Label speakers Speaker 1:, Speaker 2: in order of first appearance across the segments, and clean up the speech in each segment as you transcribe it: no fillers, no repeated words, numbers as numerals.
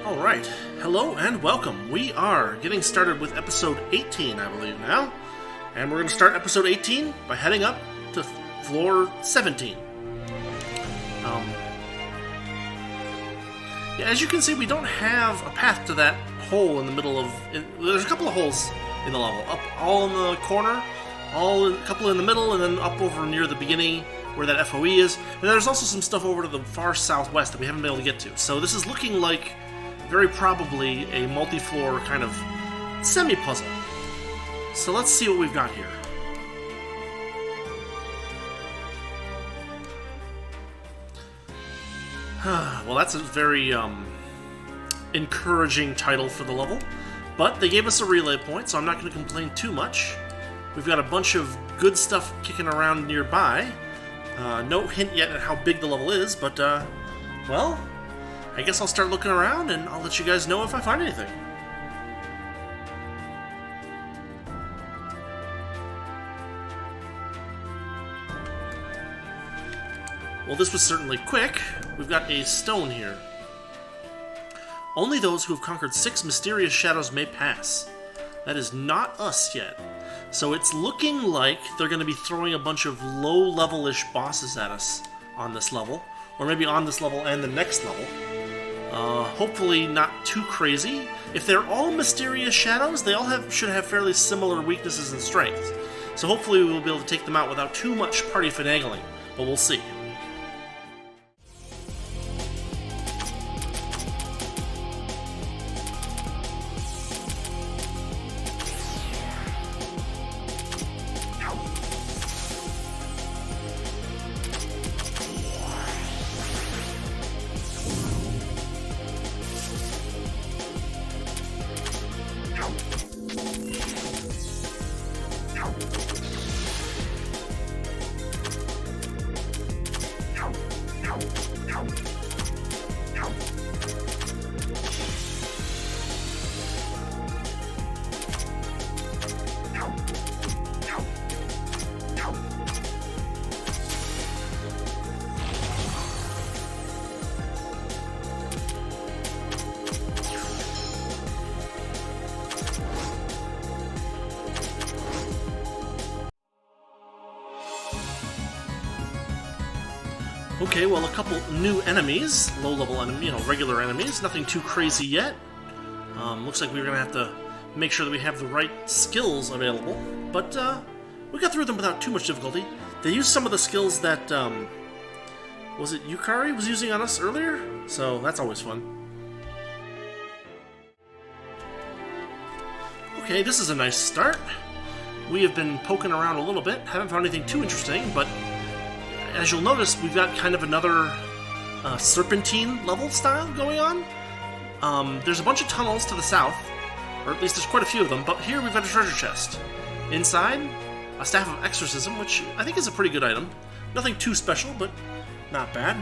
Speaker 1: Alright, hello and welcome. We are getting started with episode 18, I believe now. And we're going to start episode 18 by heading up to floor 17. As you can see, we don't have a path to that hole in the middle of... there's a couple of holes in the level. Up all in the corner, a couple in the middle, and then up over near the beginning where that FOE is. And there's also some stuff over to the far southwest that we haven't been able to get to. So this is looking like very probably a multi-floor kind of semi-puzzle. So let's see what we've got here. Well, that's a very encouraging title for the level, but they gave us a relay point, so I'm not going to complain too much. We've got a bunch of good stuff kicking around nearby. No hint yet at how big the level is, but, well, I guess I'll start looking around and I'll let you guys know if I find anything. Well, this was certainly quick. We've got a stone here. Only those who have conquered 6 mysterious shadows may pass. That is not us yet. So it's looking like they're going to be throwing a bunch of low-level-ish bosses at us on this level. Or maybe on this level and the next level. Hopefully not too crazy. If they're all mysterious shadows, they all should have fairly similar weaknesses and strengths. So hopefully we'll be able to take them out without too much party finagling. But we'll see. Okay, well, a couple new enemies, low-level enemies, regular enemies, nothing too crazy yet. Looks like we're going to have to make sure that we have the right skills available, but we got through them without too much difficulty. They used some of the skills that, was it Yukari was using on us earlier? So that's always fun. Okay, this is a nice start. We have been poking around a little bit, haven't found anything too interesting, but as you'll notice, we've got kind of another serpentine level style going on. There's a bunch of tunnels to the south, or at least there's quite a few of them, but here we've got a treasure chest. Inside, a Staff of Exorcism, which I think is a pretty good item. Nothing too special, but not bad.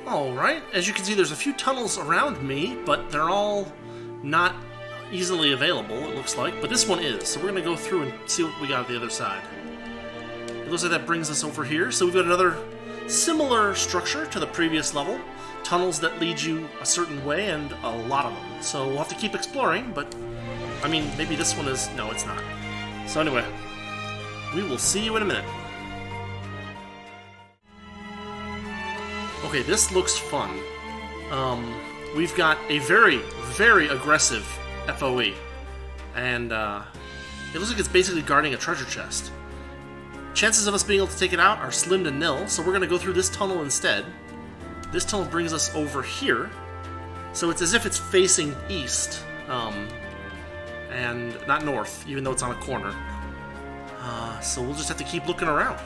Speaker 1: Alright, as you can see, there's a few tunnels around me, but they're all not easily available, it looks like. But this one is, so we're going to go through and see what we got at the other side. It looks like that brings us over here. So we've got another similar structure to the previous level. Tunnels that lead you a certain way, and a lot of them. So we'll have to keep exploring, but, I mean, maybe this one is... no, it's not. So anyway, we will see you in a minute. Okay, this looks fun. We've got a very, very aggressive FOE, and it looks like it's basically guarding a treasure chest. Chances of us being able to take it out are slim to nil, so we're going to go through this tunnel instead. This tunnel brings us over here. So it's as if it's facing east, and not north, even though it's on a corner. So we'll just have to keep looking around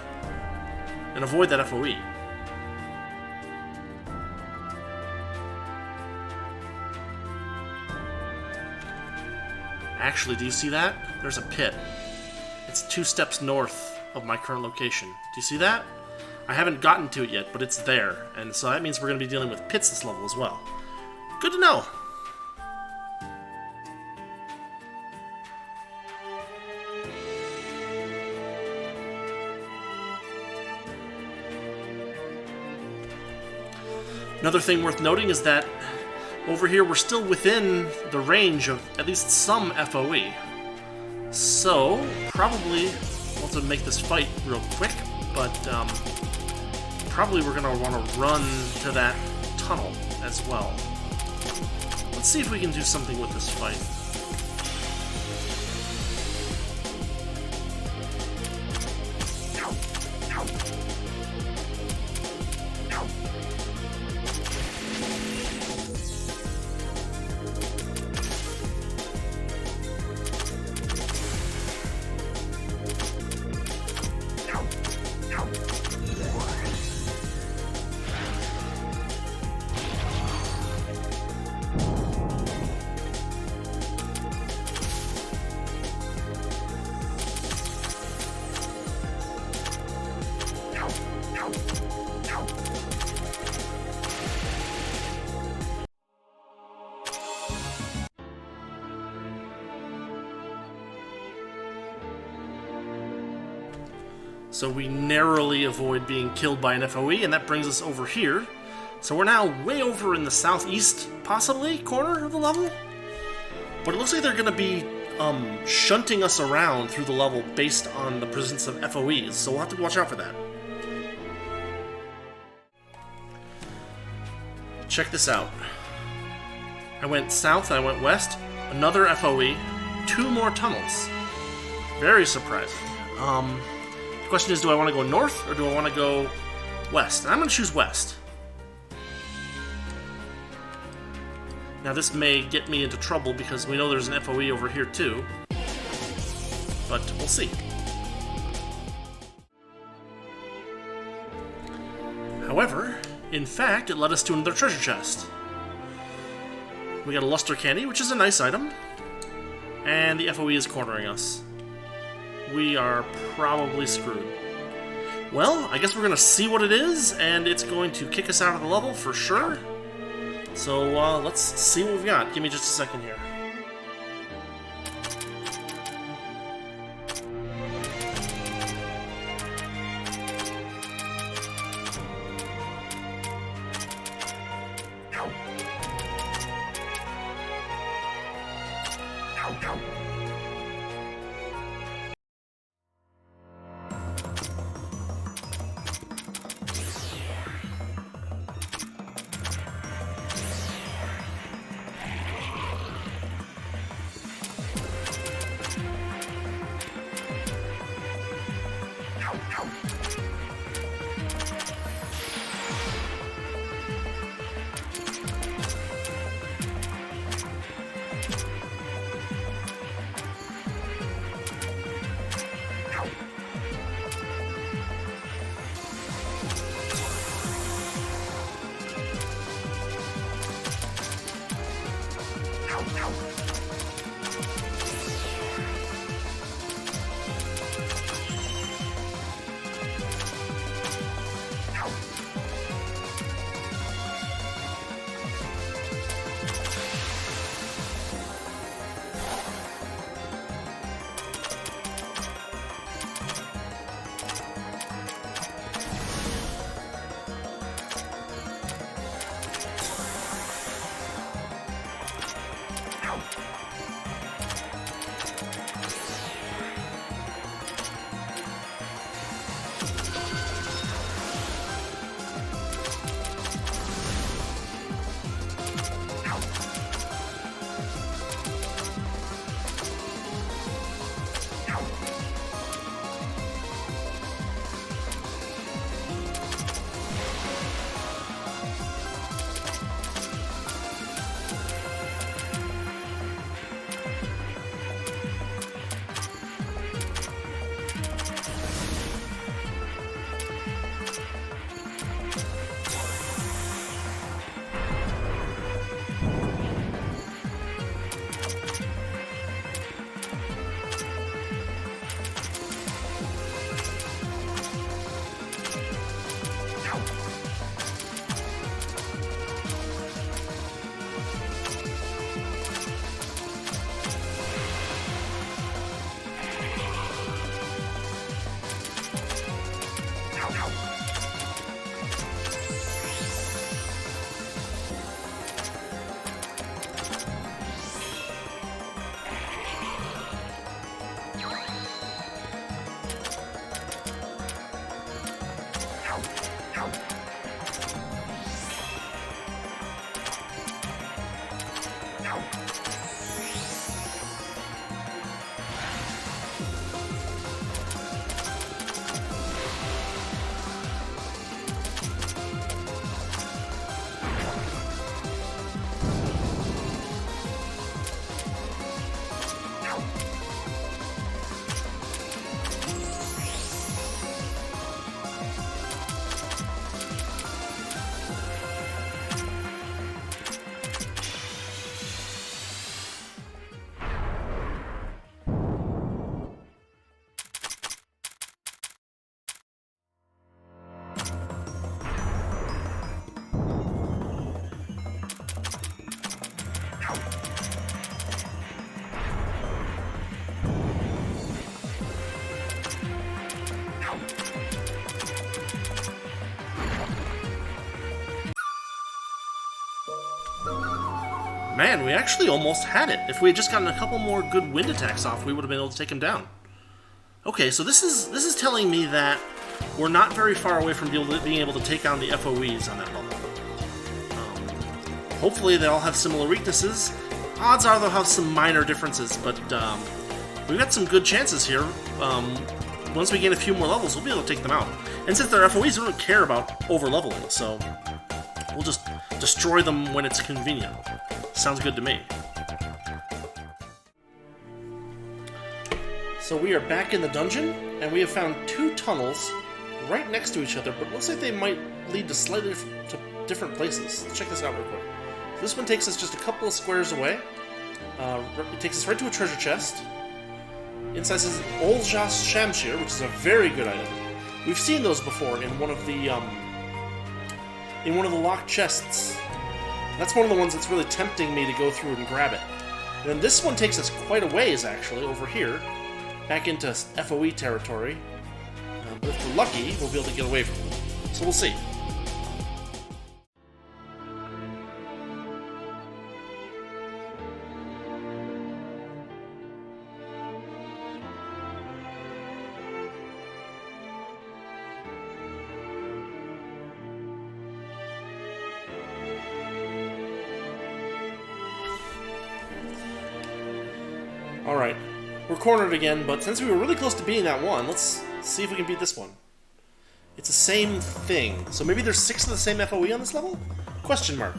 Speaker 1: and avoid that FOE. Actually, do you see that? There's a pit. It's 2 steps north of my current location. Do you see that? I haven't gotten to it yet, but it's there. And so that means we're going to be dealing with pits this level as well. Good to know. Another thing worth noting is that over here we're still within the range of at least some FOE. So, probably we'll have to make this fight real quick, but probably we're going to want to run to that tunnel as well. Let's see if we can do something with this fight. So we narrowly avoid being killed by an FOE, and that brings us over here. So we're now way over in the southeast, possibly, corner of the level? But it looks like they're going to be shunting us around through the level based on the presence of FOEs, so we'll have to watch out for that. Check this out. I went south and I went west, another FOE, 2 more tunnels. Very surprising. The question is, do I want to go north or do I want to go west? And I'm going to choose west. Now this may get me into trouble because we know there's an FOE over here too, but we'll see. However, in fact, it led us to another treasure chest. We got a luster candy, which is a nice item, and the FOE is cornering us. We are probably screwed. Well, I guess we're going to see what it is, and it's going to kick us out of the level for sure. So let's see what we've got. Give me just a second here. Man, we actually almost had it. If we had just gotten a couple more good wind attacks off, we would have been able to take him down. Okay, so this is telling me that we're not very far away from being able to take on the FOEs on that level. Hopefully they all have similar weaknesses. Odds are they'll have some minor differences, but we've got some good chances here. Once we gain a few more levels, we'll be able to take them out. And since they're FOEs, we don't care about over-leveling, so we'll just destroy them when it's convenient. Sounds good to me. So we are back in the dungeon, and we have found 2 tunnels right next to each other, but it looks like they might lead to slightly different places. Let's check this out real quick. So this one takes us just a couple of squares away. It takes us right to a treasure chest. Inside says Oljas Shamshir, which is a very good item. We've seen those before in one of the locked chests. That's one of the ones that's really tempting me to go through and grab it. And then this one takes us quite a ways, actually, over here, back into FOE territory. But if we're lucky, we'll be able to get away from them. So we'll see. Alright, we're cornered again, but since we were really close to beating that one, let's see if we can beat this one. It's the same thing, so maybe there's 6 of the same FOE on this level? Question mark.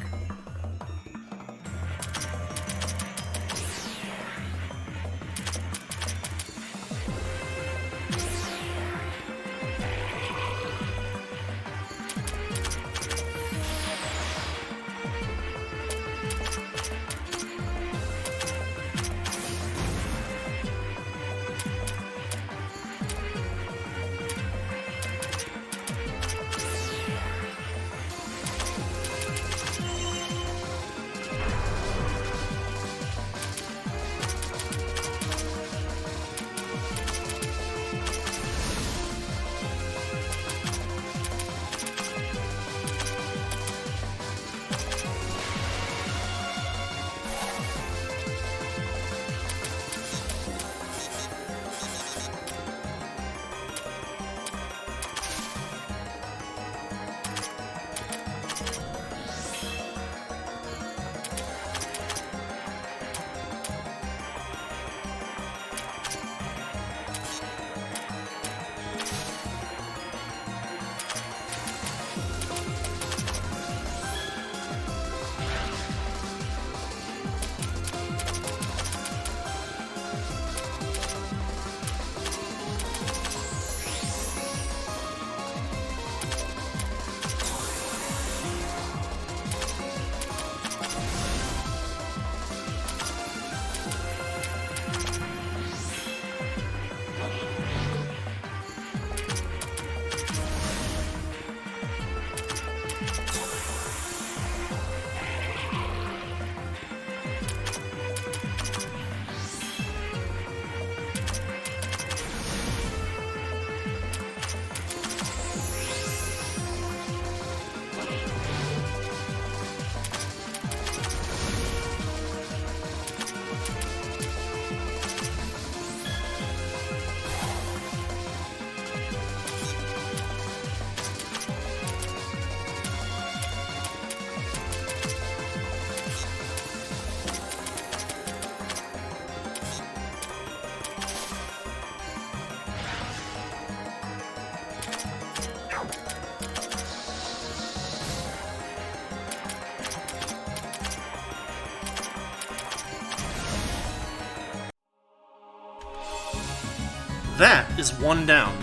Speaker 1: That is one down.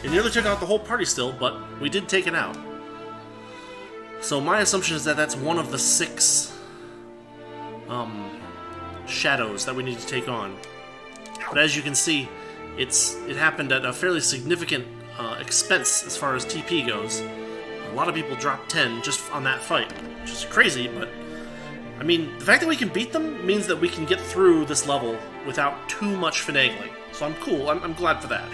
Speaker 1: It nearly took out the whole party still, but we did take it out. So my assumption is that that's one of the 6 shadows that we need to take on. But as you can see, it happened at a fairly significant expense as far as TP goes. A lot of people dropped 10 just on that fight, which is crazy, but I mean, the fact that we can beat them means that we can get through this level without too much finagling. So I'm cool. I'm glad for that.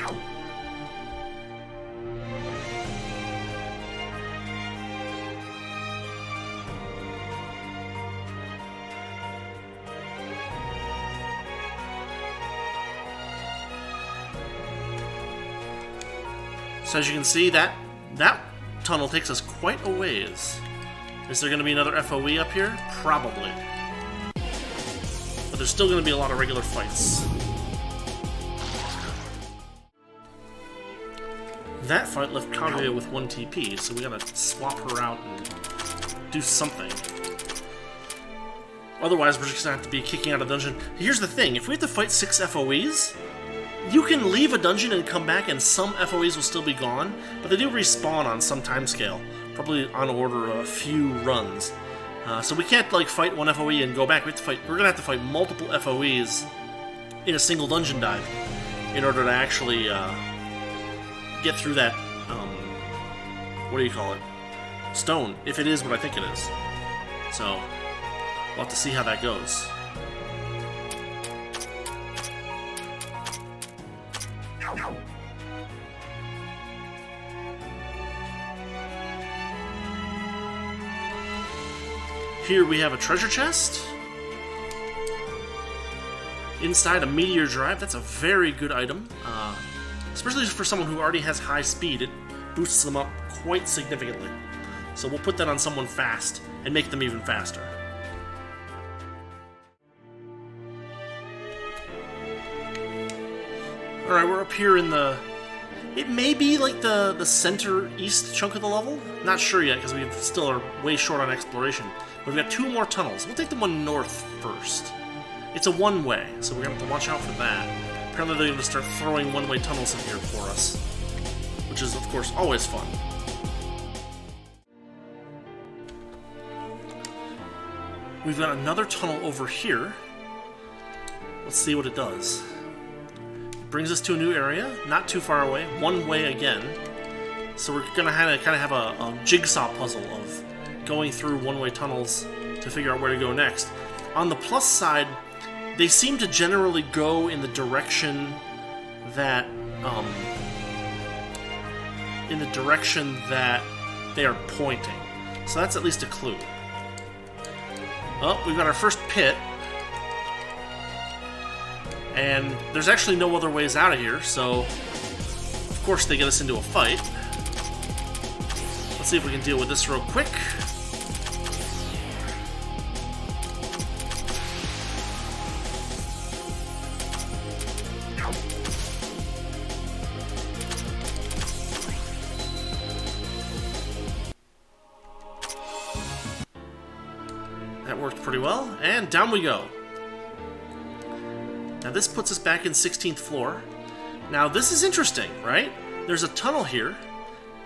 Speaker 1: So as you can see, that tunnel takes us quite a ways. Is there going to be another FOE up here? Probably. But there's still going to be a lot of regular fights. That fight left Kaguya with 1 TP, so we gotta swap her out and do something. Otherwise, we're just gonna have to be kicking out a dungeon. Here's the thing, if we have to fight 6 FOEs, you can leave a dungeon and come back and some FOEs will still be gone, but they do respawn on some timescale, probably on order of a few runs. So we can't like fight 1 FOE and go back. We're gonna have to fight multiple FOEs in a single dungeon dive in order to actually get through that, what do you call it? Stone, if it is what I think it is. So, we'll have to see how that goes. Here we have a treasure chest. Inside a meteor drive. That's a very good item. Especially for someone who already has high speed, it boosts them up quite significantly. So we'll put that on someone fast and make them even faster. Alright, we're up here in the... It may be like the center east chunk of the level. Not sure yet, because we still are way short on exploration. But we've got 2 more tunnels. We'll take the one north first. It's a one-way, so we're going to have to watch out for that. Apparently they're going to start throwing one-way tunnels in here for us. Which is, of course, always fun. We've got another tunnel over here. Let's see what it does. It brings us to a new area, not too far away, one way again. So we're going to kind of have a jigsaw puzzle of going through one-way tunnels to figure out where to go next. On the plus side, they seem to generally go in the direction that they are pointing. So that's at least a clue. Oh, we've got our first pit. And there's actually no other ways out of here, so of course they get us into a fight. Let's see if we can deal with this real quick. That worked pretty well, and down we go. Now this puts us back in 16th floor. Now this is interesting, right? There's a tunnel here.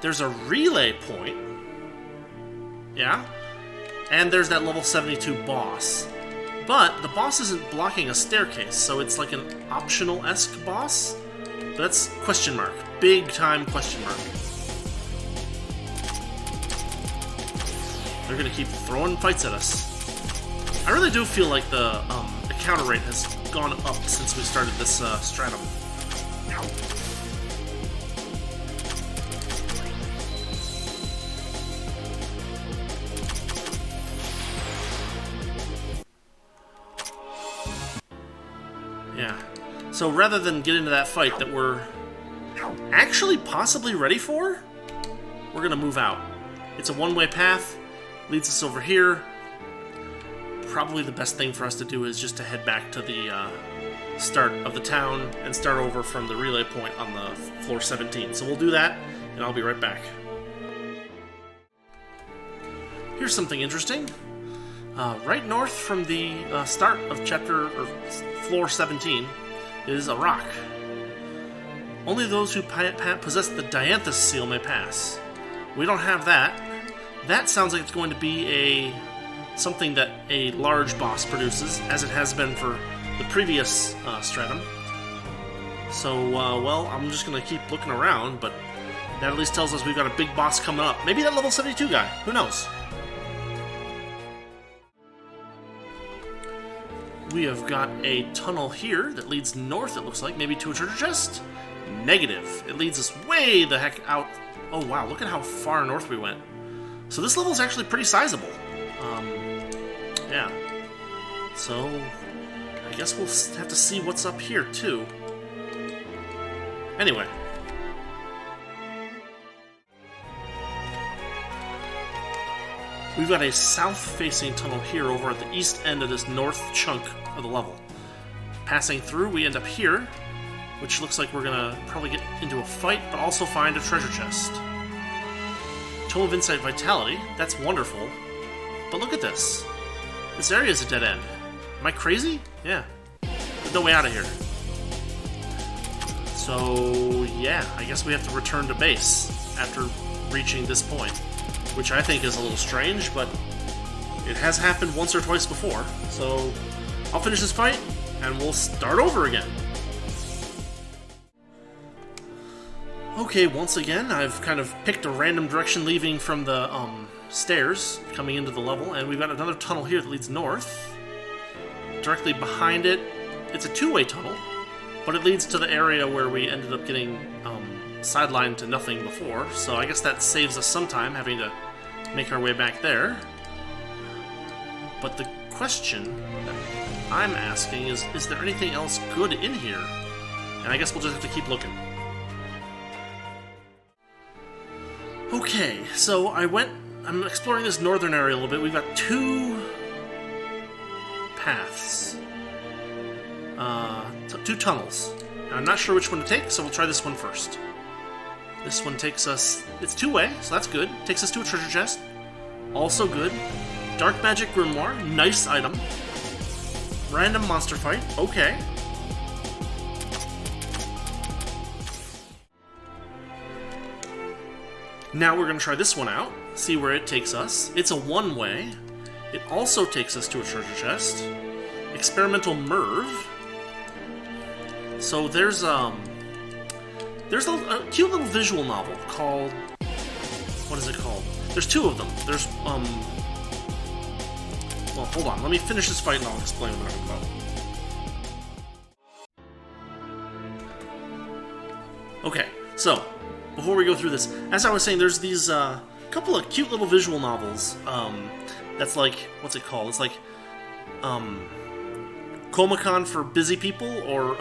Speaker 1: There's a relay point. Yeah? And there's that level 72 boss. But the boss isn't blocking a staircase, so it's like an optional-esque boss. But that's question mark. Big time question mark. They're gonna keep throwing fights at us. I really do feel like the counter rate has gone up since we started this stratum. Yeah. So rather than get into that fight that we're actually possibly ready for, we're gonna move out. It's a one-way path, leads us over here. Probably the best thing for us to do is just to head back to the start of the town and start over from the relay point on the floor 17. So we'll do that, and I'll be right back. Here's something interesting. Right north from the start of floor 17 is a rock. Only those who possess the Dianthus seal may pass. We don't have that. That sounds like it's going to be something that a large boss produces, as it has been for the previous stratum. So, well, I'm just going to keep looking around, but that at least tells us we've got a big boss coming up. Maybe that level 72 guy. Who knows? We have got a tunnel here that leads north, it looks like, maybe to a treasure chest? Negative. It leads us way the heck out. Oh, wow, look at how far north we went. So this level is actually pretty sizable. Yeah. So, I guess we'll have to see what's up here, too. Anyway. We've got a south-facing tunnel here over at the east end of this north chunk of the level. Passing through, we end up here, which looks like we're gonna probably get into a fight, but also find a treasure chest. Tome of Insight Vitality, that's wonderful. But look at this. This area is a dead end. Am I crazy? Yeah. There's no way out of here. So, yeah, I guess we have to return to base after reaching this point, which I think is a little strange, but it has happened once or twice before. So, I'll finish this fight, and we'll start over again. Okay, once again, I've kind of picked a random direction leaving from the stairs coming into the level, and we've got another tunnel here that leads north. Directly behind it, it's a two-way tunnel, but it leads to the area where we ended up getting sidelined to nothing before, so I guess that saves us some time having to make our way back there. But the question that I'm asking is there anything else good in here? And I guess we'll just have to keep looking. Okay, so I'm exploring this northern area a little bit. We've got two paths. Two tunnels. And I'm not sure which one to take, so we'll try this one first. This one takes us... It's two-way, so that's good. Takes us to a treasure chest. Also good. Dark Magic Grimoire. Nice item. Random monster fight. Okay. Now we're going to try this one out. See where it takes us. It's a one-way. It also takes us to a treasure chest. Experimental Merv. So there's a cute little visual novel called... What is it called? There's two of them. There's, well, hold on. Let me finish this fight and I'll explain what I'm about. Okay, so, before we go through this, as I was saying, there's these, couple of cute little visual novels, that's like, what's it called? It's like, Komacon for busy people, or,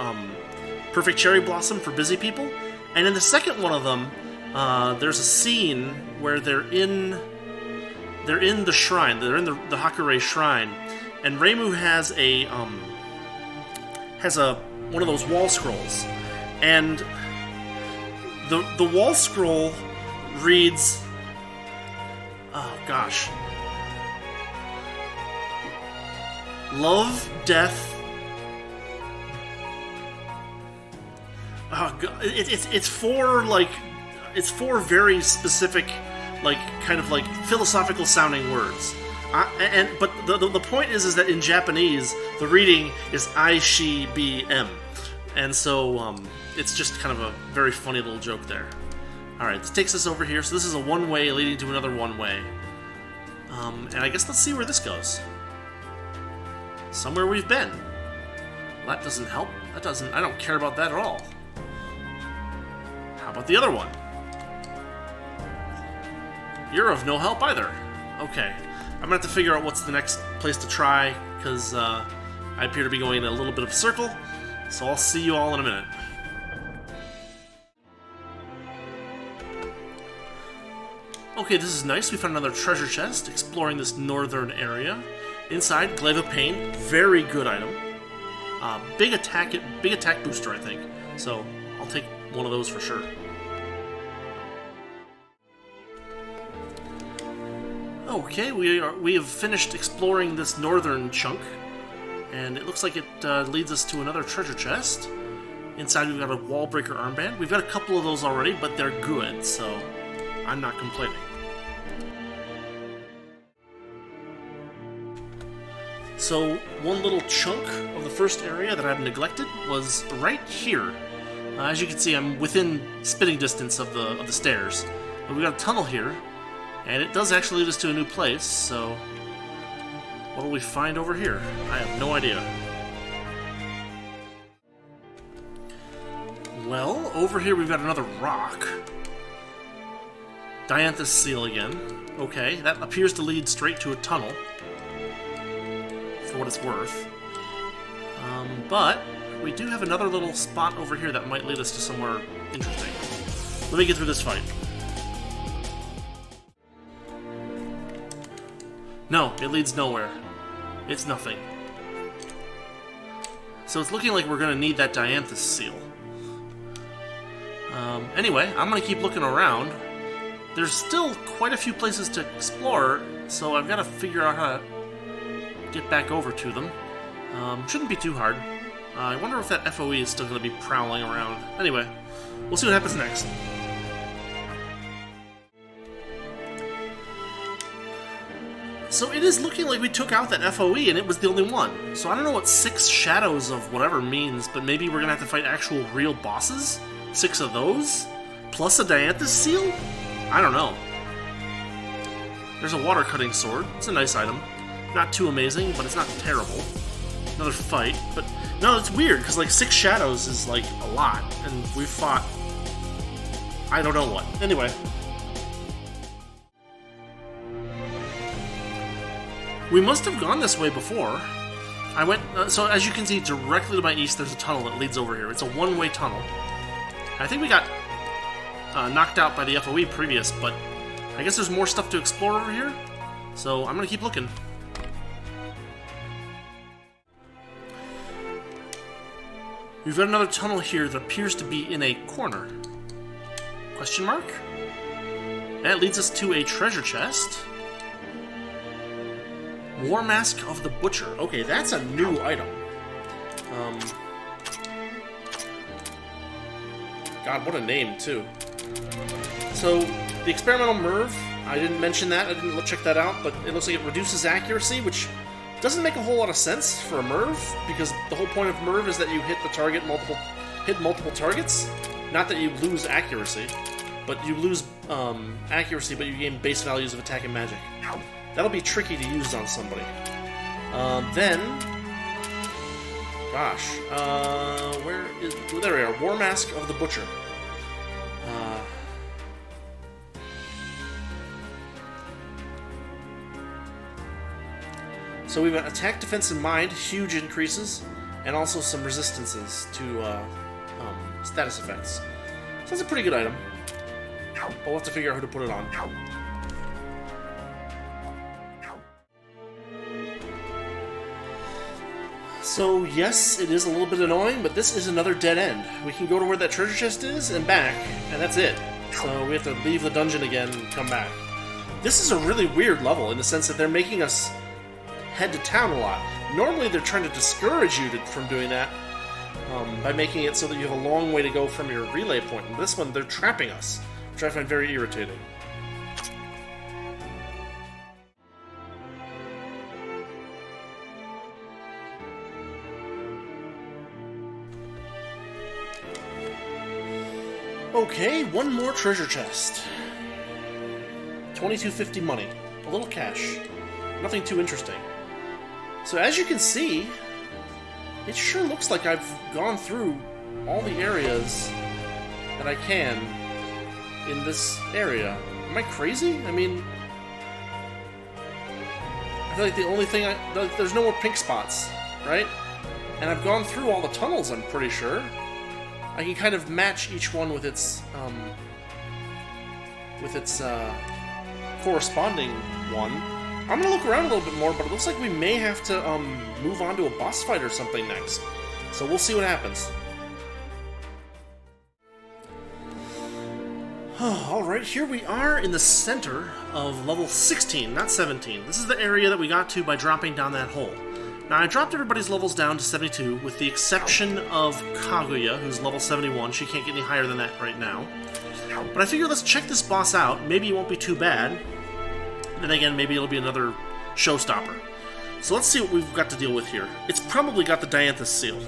Speaker 1: Perfect Cherry Blossom for busy people. And in the second one of them, there's a scene where they're in the shrine. They're in the Hakurei shrine, and Reimu has one of those wall scrolls, and the wall scroll reads, oh gosh, love, death. Oh god, it's four very specific, like, kind of like philosophical sounding words. But the point is that in Japanese the reading is I, she, be, m, and so it's just kind of a very funny little joke there. All right, this takes us over here. So this is a one-way leading to another one-way, and I guess let's see where this goes. Somewhere we've been. Well, that doesn't help. That doesn't. I don't care about that at all. How about the other one? You're of no help either. Okay, I'm gonna have to figure out what's the next place to try, because I appear to be going in a little bit of a circle, so I'll see you all in a minute. Okay, this is nice. We found another treasure chest, exploring this northern area. Inside, Glaive of Pain, very good item. Big attack booster, I think. So I'll take one of those for sure. Okay, we have finished exploring this northern chunk, and it looks like it leads us to another treasure chest. Inside we've got a wall breaker armband. We've got a couple of those already, but they're good, so I'm not complaining. So one little chunk of the first area that I've neglected was right here. As you can see, I'm within spitting distance of the stairs. But we've got a tunnel here, and it does actually lead us to a new place, so what will we find over here? I have no idea. Well, over here we've got another rock. Dianthus seal again. Okay, that appears to lead straight to a tunnel, for what it's worth. But we do have another little spot over here that might lead us to somewhere interesting. Let me get through this fight. No, it leads nowhere. It's nothing. So it's looking like we're going to need that Dianthus seal. Anyway, I'm going to keep looking around. There's still quite a few places to explore, so I've got to figure out how to get back over to them. Shouldn't be too hard. I wonder if that FOE is still going to be prowling around. Anyway, we'll see what happens next. So it is looking like we took out that FOE and it was the only one. So I don't know what 6 shadows of whatever means, but maybe we're going to have to fight actual real bosses? 6 of those? Plus a Dianthus seal? I don't know. There's a water cutting sword. It's a nice item. Not too amazing, but it's not terrible. Another fight, but no, it's weird because like 6 shadows is like a lot, and we've fought I don't know what. Anyway, we must have gone this way before. I went so as you can see directly to my east. There's a tunnel that leads over here. It's a one-way tunnel. I think we got knocked out by the FOE previous, but I guess there's more stuff to explore over here. So I'm gonna keep looking. We've got another tunnel here that appears to be in a corner. Question mark? That leads us to a treasure chest. War Mask of the Butcher. Okay, that's a new item. God, what a name, too. So, the Experimental Merv, I didn't mention that, I didn't check that out, but it looks like it reduces accuracy, which doesn't make a whole lot of sense for a Merv, because the whole point of Merv is that you hit the target multiple targets. Not that you lose accuracy, but you lose accuracy, but you gain base values of attack and magic. That'll be tricky to use on somebody. Gosh, where is... Oh, there we are. War Mask of the Butcher. So we've got attack, defense, and mind, huge increases, and also some resistances to status effects. So that's a pretty good item. We'll have to figure out who to put it on. So yes, it is a little bit annoying, but this is another dead end. We can go to where that treasure chest is and back, and that's it. So we have to leave the dungeon again and come back. This is a really weird level in the sense that they're making us head to town a lot. Normally they're trying to discourage you from doing that by making it so that you have a long way to go from your relay point. In this one, they're trapping us, which I find very irritating. Okay, one more treasure chest. 2250 money. A little cash. Nothing too interesting. So as you can see, it sure looks like I've gone through all the areas that I can in this area. Am I crazy? I mean, I feel like the only thing there's no more pink spots, right? And I've gone through all the tunnels, I'm pretty sure. I can kind of match each one with its corresponding one. I'm gonna look around a little bit more, but it looks like we may have to move on to a boss fight or something next. So we'll see what happens. Alright, here we are in the center of level 16, not 17. This is the area that we got to by dropping down that hole. Now, I dropped everybody's levels down to 72, with the exception of Kaguya, who's level 71. She can't get any higher than that right now. But I figure let's check this boss out. Maybe it won't be too bad. Then again, maybe it'll be another showstopper. So let's see what we've got to deal with here. It's probably got the Dianthus seal.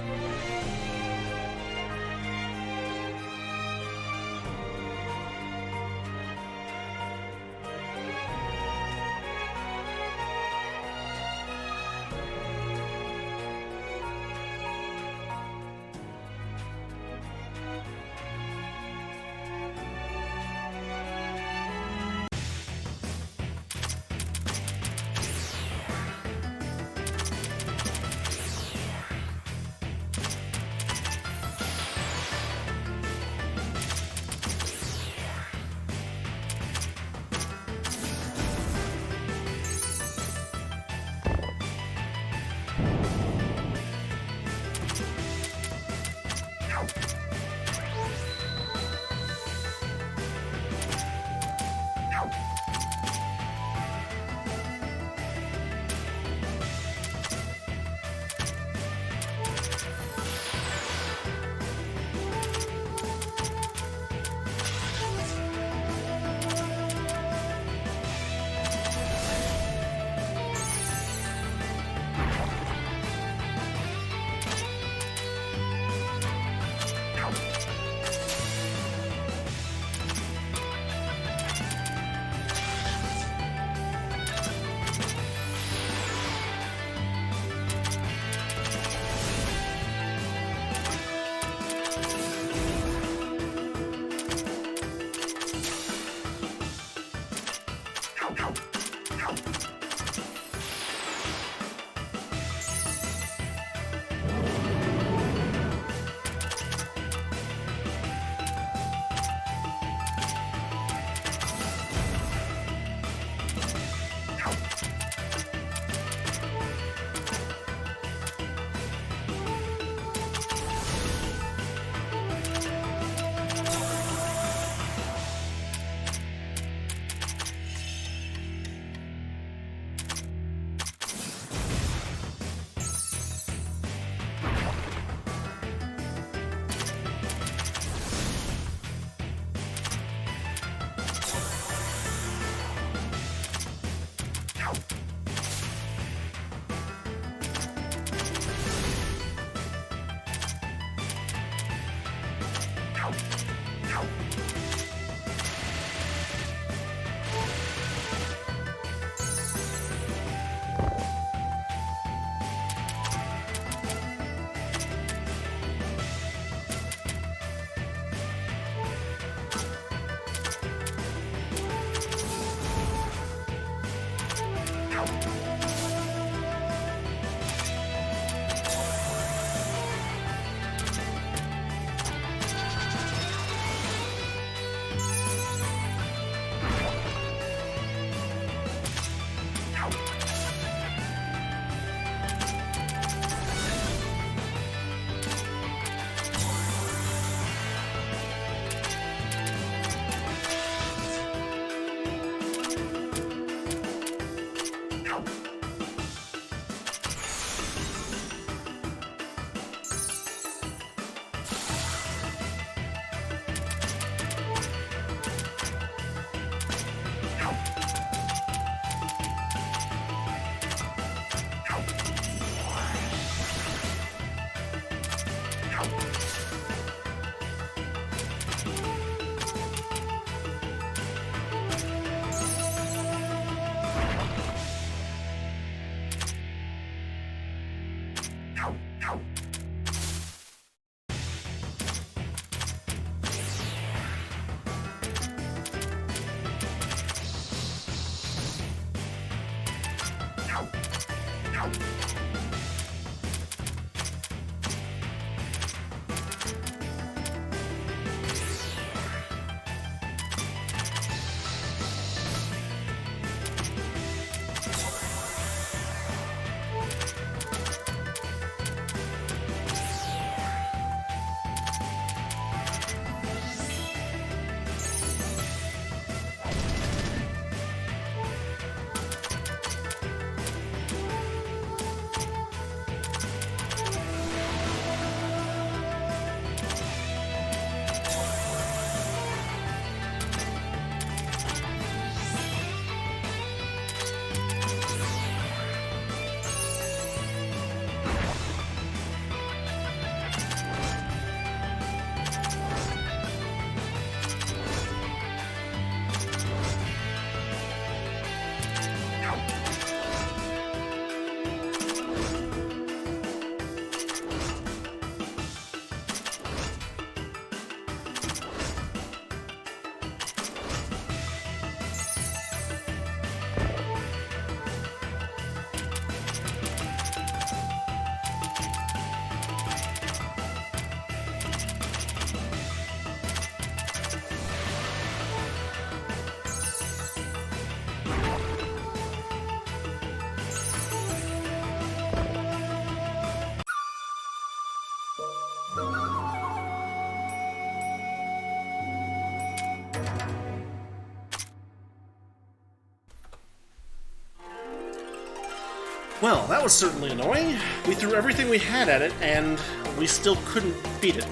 Speaker 1: Well, that was certainly annoying. We threw everything we had at it, and we still couldn't beat it.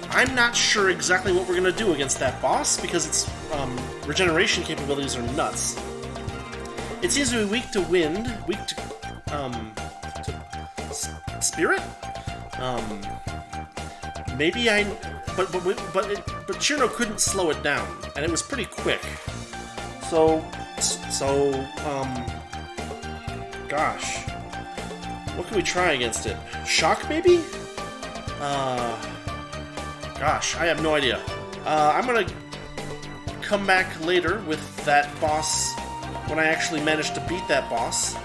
Speaker 1: I'm not sure exactly what we're going to do against that boss, because its regeneration capabilities are nuts. It seems to be weak to wind, weak to spirit? Maybe I... But Chirno couldn't slow it down, and it was pretty quick. Gosh. What can we try against it? Shock, maybe? Gosh, I have no idea. I'm gonna come back later with that boss when I actually manage to beat that boss.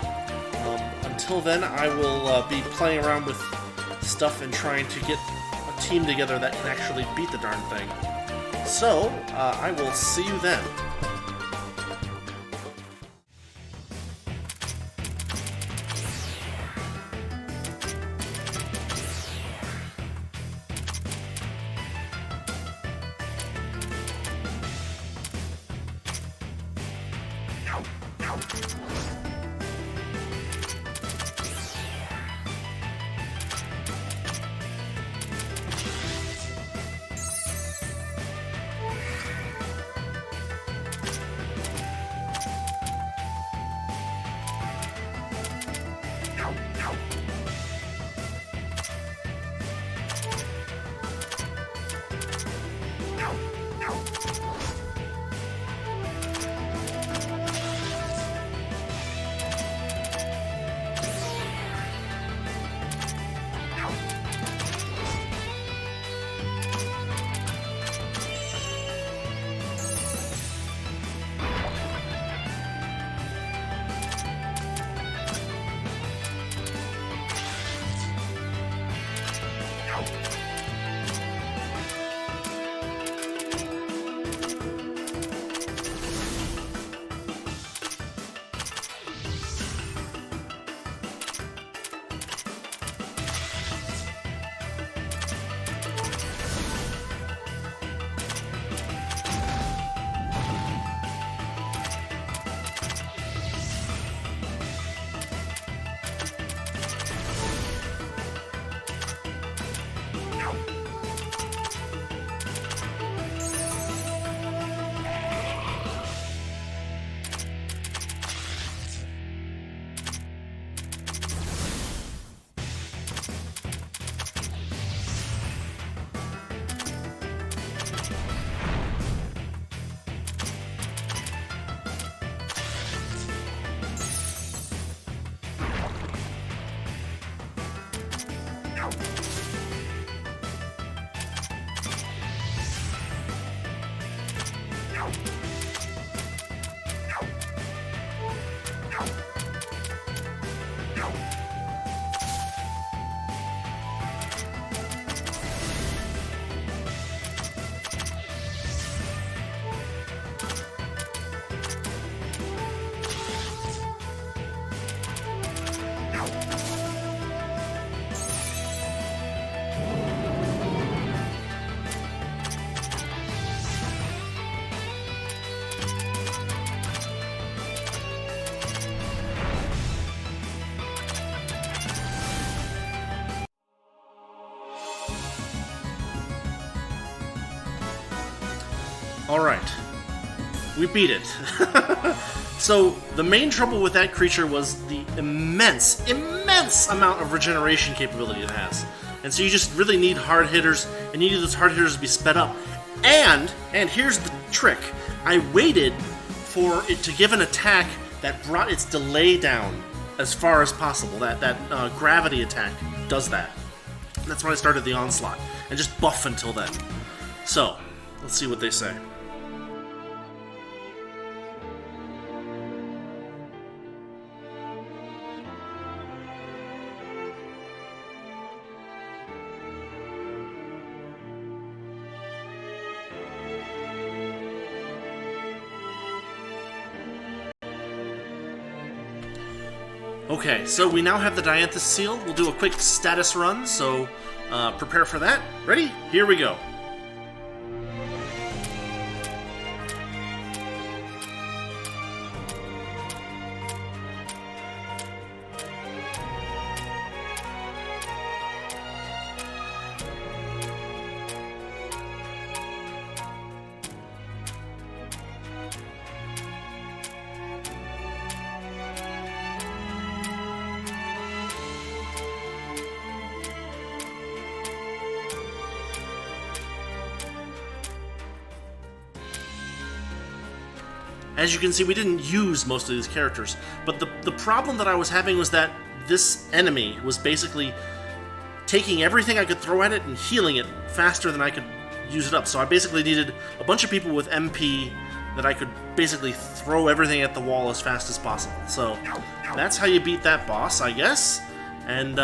Speaker 1: Until then, I will be playing around with stuff and trying to get a team together that can actually beat the darn thing. So, I will see you then. Alright. We beat it. So, the main trouble with that creature was the immense amount of regeneration capability it has. And so you just really need hard hitters, and you need those hard hitters to be sped up. And here's the trick. I waited for it to give an attack that brought its delay down as far as possible. That gravity attack does that. And that's when I started the onslaught. And just buff until then. So, let's see what they say. Okay, so we now have the Dianthus seal. We'll do a quick status run, so prepare for that. Ready? Here we go. As you can see, we didn't use most of these characters, but the problem that I was having was that this enemy was basically taking everything I could throw at it and healing it faster than I could use it up. So I basically needed a bunch of people with MP that I could basically throw everything at the wall as fast as possible. So that's how you beat that boss, I guess. And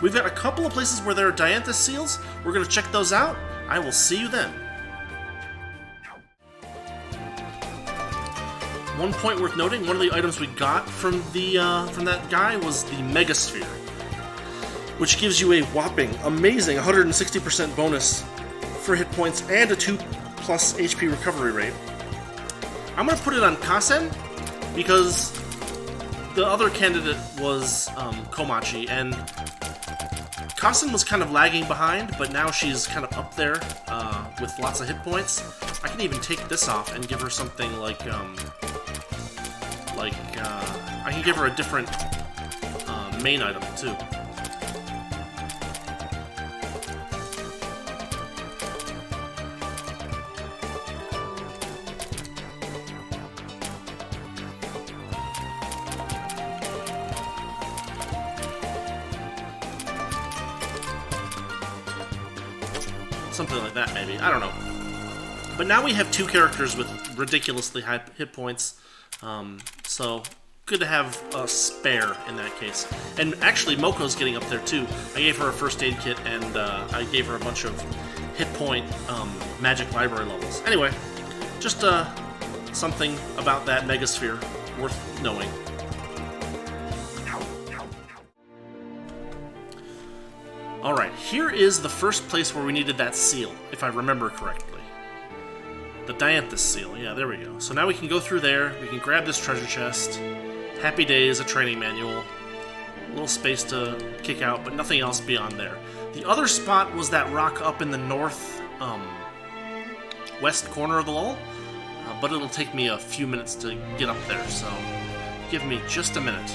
Speaker 1: we've got a couple of places where there are Dianthus seals. We're going to check those out. I will see you then. One point worth noting, one of the items we got from that guy was the Megasphere, which gives you a whopping, amazing 160% bonus for hit points and a 2+ HP recovery rate. I'm going to put it on Kasen because the other candidate was Komachi, and Kasen was kind of lagging behind, but now she's kind of up there with lots of hit points. I can even take this off and give her something like I can give her a different main item too. Something like that, maybe. I don't know. But now we have two characters with ridiculously high hit points, so good to have a spare in that case. And actually, Moko's getting up there too. I gave her a first aid kit, and I gave her a bunch of hit point magic library levels. Anyway, just something about that Megasphere worth knowing. Alright, here is the first place where we needed that seal, if I remember correctly. The Dianthus seal, yeah, there we go. So now we can go through there, we can grab this treasure chest. Happy Days, a training manual. A little space to kick out, but nothing else beyond there. The other spot was that rock up in the north west corner of the level, but it'll take me a few minutes to get up there, so give me just a minute.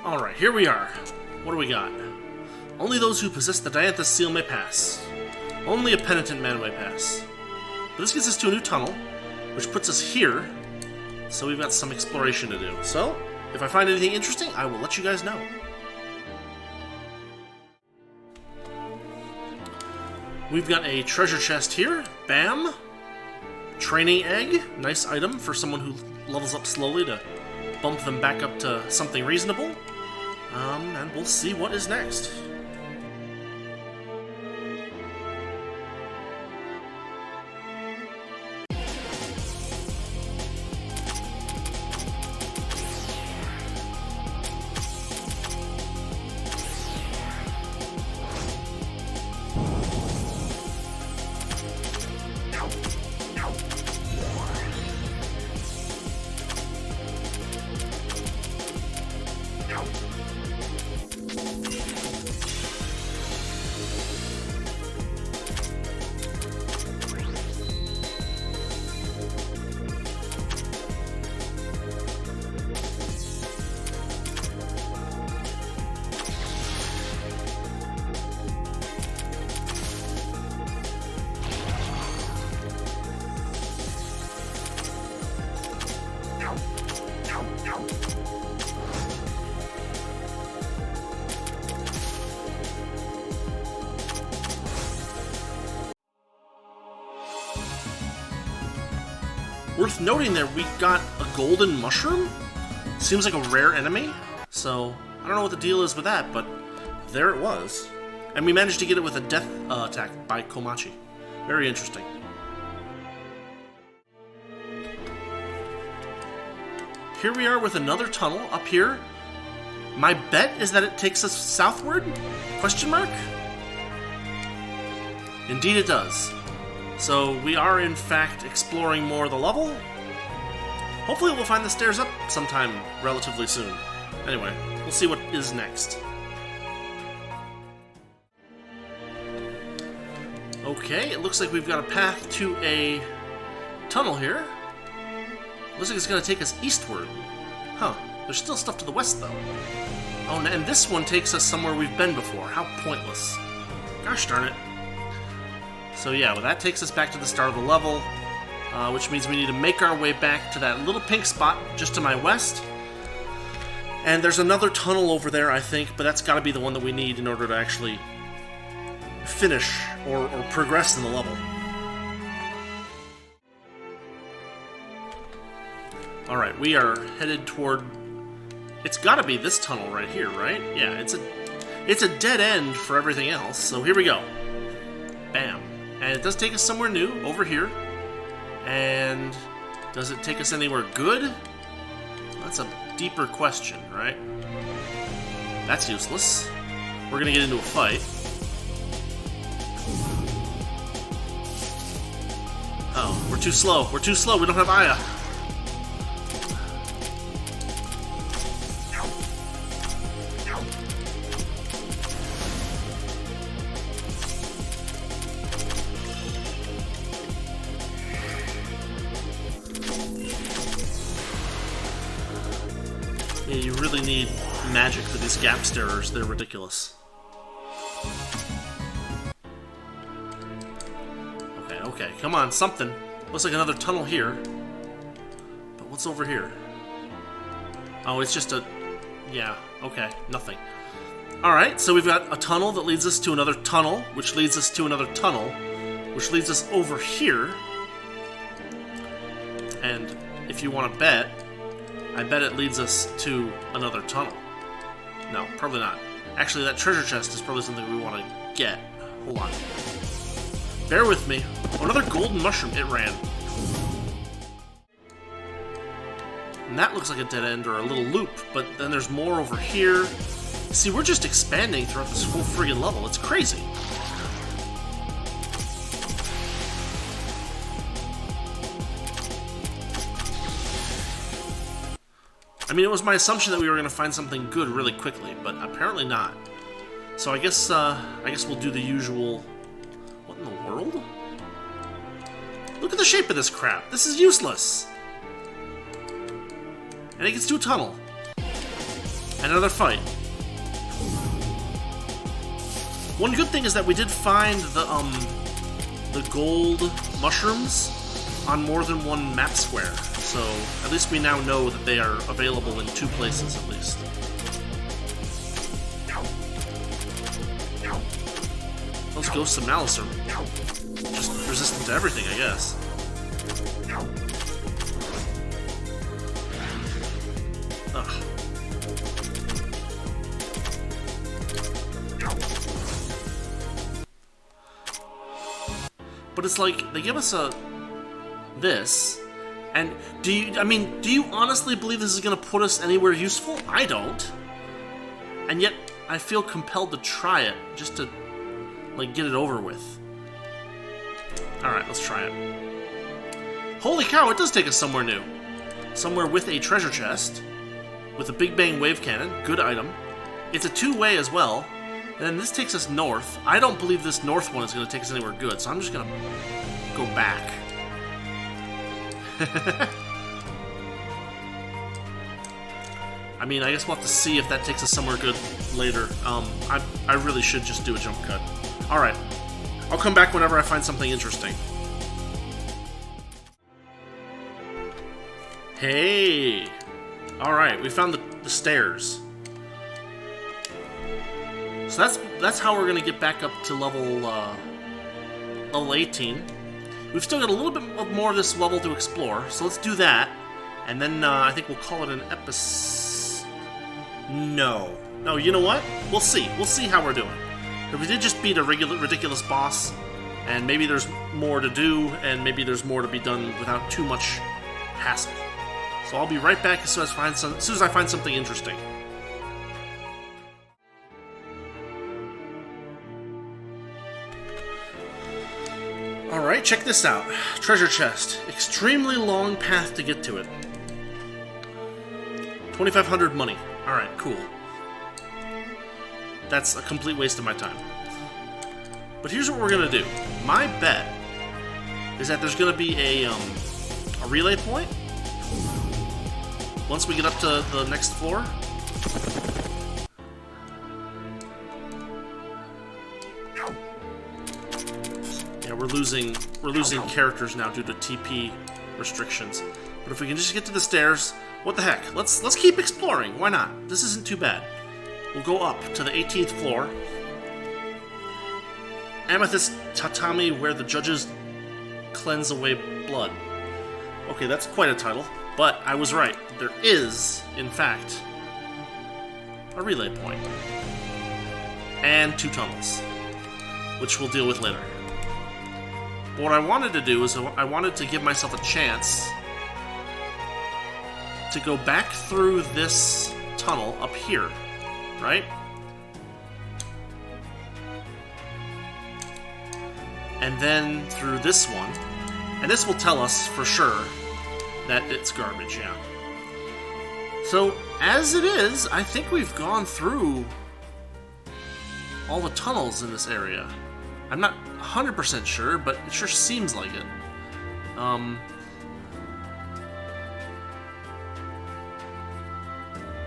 Speaker 1: Alright, here we are. What do we got? Only those who possess the Dianthus seal may pass. Only a penitent man may pass. But this gets us to a new tunnel, which puts us here, so we've got some exploration to do. So, if I find anything interesting, I will let you guys know. We've got a treasure chest here. Bam! Training egg. Nice item for someone who levels up slowly to bump them back up to something reasonable. And we'll see what is next. Worth noting there, we got a golden mushroom. Seems like a rare enemy, so I don't know what the deal is with that, but there it was. And we managed to get it with a death attack by Komachi. Very interesting. Here we are with another tunnel up here. My bet is that it takes us southward? Question mark? Indeed it does. So we are in fact exploring more of the level. Hopefully we'll find the stairs up sometime relatively soon. Anyway, we'll see what is next. Okay, it looks like we've got a path to a tunnel here. Looks like it's going to take us eastward. Huh, there's still stuff to the west though. Oh, and this one takes us somewhere we've been before. How pointless. Gosh darn it. So yeah, well, that takes us back to the start of the level, which means we need to make our way back to that little pink spot just to my west. And there's another tunnel over there, I think, but that's got to be the one that we need in order to actually finish or progress in the level. Alright, we are headed toward... It's gotta be this tunnel right here, right? Yeah, it's a dead end for everything else, so here we go. Bam. And it does take us somewhere new, over here. And does it take us anywhere good? That's a deeper question, right? That's useless. We're gonna get into a fight. Oh, we're too slow. We're too slow. We don't have Aya. Yeah, you really need magic for these gap starers. They're ridiculous. Okay, come on, something. Looks like another tunnel here. But what's over here? Oh, it's just a... Yeah, okay, nothing. Alright, so we've got a tunnel that leads us to another tunnel, which leads us to another tunnel, which leads us over here. And if you want to bet, I bet it leads us to another tunnel. No, probably not. Actually, that treasure chest is probably something we want to get. Hold on. Bear with me. Oh, another golden mushroom. It ran. And that looks like a dead end or a little loop, but then there's more over here. See, we're just expanding throughout this whole friggin' level. It's crazy. I mean, it was my assumption that we were going to find something good really quickly, but apparently not. So I guess we'll do the usual... What in the world? Look at the shape of this crap. This is useless. And it gets to a tunnel. And another fight. One good thing is that we did find the gold mushrooms on more than one map square. So at least we now know that they are available in 2 places at least. Those ghosts of malice are just resistant to everything, I guess. Ugh. But it's like, they give us this, and do you honestly believe this is going to put us anywhere useful? I don't. And yet, I feel compelled to try it, just to, like, get it over with. Alright, let's try it. Holy cow, it does take us somewhere new. Somewhere with a treasure chest, with a Big Bang wave cannon, good item. It's a 2-way as well, and then this takes us north. I don't believe this north one is going to take us anywhere good, so I'm just going to go back. I mean, I guess we'll have to see if that takes us somewhere good later. I really should just do a jump cut. Alright, I'll come back whenever I find something interesting. Hey! Alright, we found the stairs. So that's how we're going to get back up to level 18. We've still got a little bit more of this level to explore, so let's do that. And then I think we'll call it an episode... No, you know what? We'll see. We'll see how we're doing. If we did just beat a ridiculous boss, and maybe there's more to do, and maybe there's more to be done without too much hassle. So I'll be right back as soon as I find something interesting. Alright, check this out. Treasure chest. Extremely long path to get to it. 2,500 money. Alright, cool. That's a complete waste of my time. But here's what we're gonna do. My bet is that there's gonna be a relay point once we get up to the next floor. Yeah, we're losing characters now due to TP restrictions. But if we can just get to the stairs, what the heck? Let's keep exploring. Why not? This isn't too bad. We'll go up to the 18th floor. Amethyst Tatami, where the judges cleanse away blood. Okay, that's quite a title, but I was right. There is, in fact, a relay point. And 2 tunnels, which we'll deal with later. But what I wanted to do is I wanted to give myself a chance to go back through this tunnel up here, right? And then through this one. And this will tell us for sure that it's garbage, yeah. So, as it is, I think we've gone through all the tunnels in this area. I'm not 100% sure, but it sure seems like it.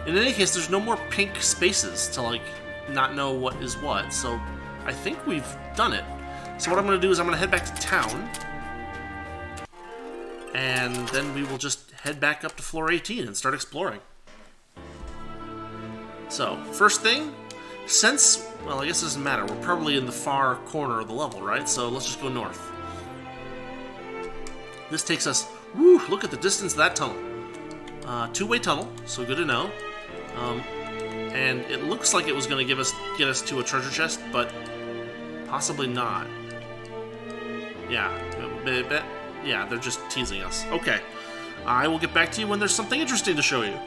Speaker 1: In any case, there's no more pink spaces to, like, not know what is what, so I think we've done it. So what I'm going to do is I'm going to head back to town, and then we will just head back up to floor 18 and start exploring. So, first thing, since, well, I guess it doesn't matter, we're probably in the far corner of the level, right? So let's just go north. This takes us, woo, look at the distance of that tunnel. 2-way tunnel, so good to know. And it looks like it was going to get us to a treasure chest, but possibly not. Yeah, they're just teasing us. Okay, I will get back to you when there's something interesting to show you.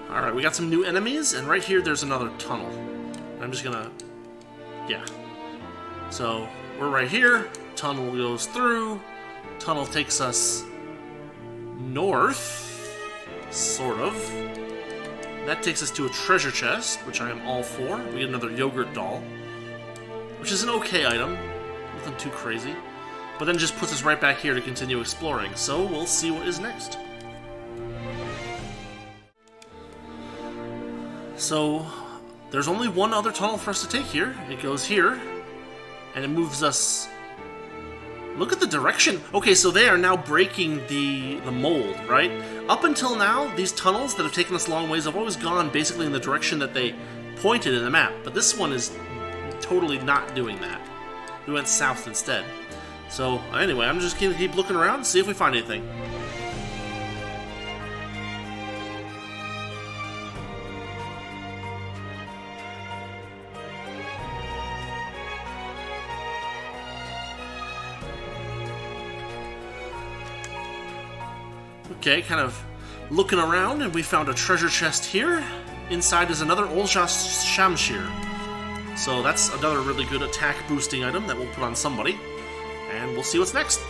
Speaker 1: Alright, we got some new enemies, and right here there's another tunnel. I'm just gonna... yeah. So, we're right here, tunnel goes through, tunnel takes us north, sort of. That takes us to a treasure chest, which I am all for. We get another yogurt doll, which is an okay item, nothing too crazy. But then just puts us right back here to continue exploring, so we'll see what is next. So, there's only one other tunnel for us to take here. It goes here, and it moves us... Look at the direction! Okay, so they are now breaking the mold, right? Up until now, these tunnels that have taken us a long ways have always gone basically in the direction that they pointed in the map, but this one is totally not doing that. We went south instead. So, anyway, I'm just going to keep looking around and see if we find anything. Okay, kind of looking around, and we found a treasure chest here. Inside is another Olja Shamshir. So that's another really good attack boosting item that we'll put on somebody. And we'll see what's next.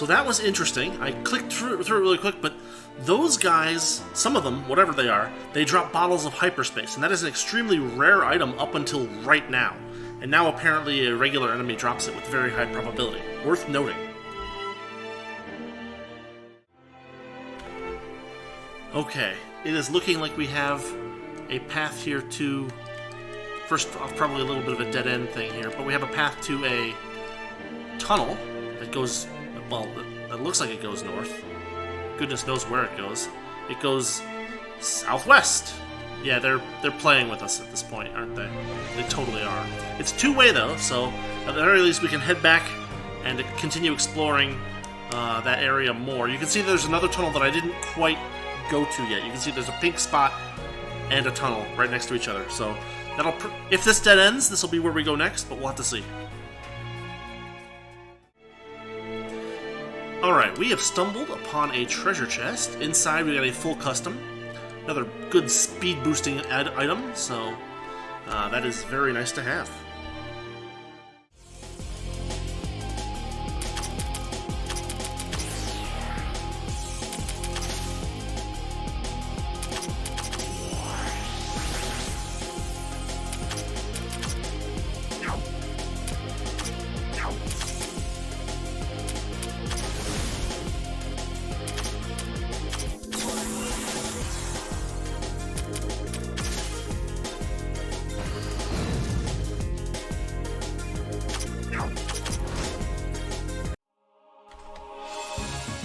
Speaker 1: So that was interesting. I clicked through it really quick, but those guys, some of them, whatever they are, they drop bottles of hyperspace, and that is an extremely rare item up until right now. And now apparently a regular enemy drops it with very high probability. Worth noting. Okay, it is looking like we have a path here to... First off, probably a little bit of a dead-end thing here, but we have a path to a tunnel that goes... Well, that looks like it goes north. Goodness knows where it goes. It goes southwest. Yeah, they're playing with us at this point, aren't they? They totally are. It's two-way, though, so at the very least we can head back and continue exploring that area more. You can see there's another tunnel that I didn't quite go to yet. You can see there's a pink spot and a tunnel right next to each other. So that'll if this dead ends, this will be where we go next, but we'll have to see. Alright, we have stumbled upon a treasure chest. Inside we got a full custom. Another good speed boosting item, so that is very nice to have.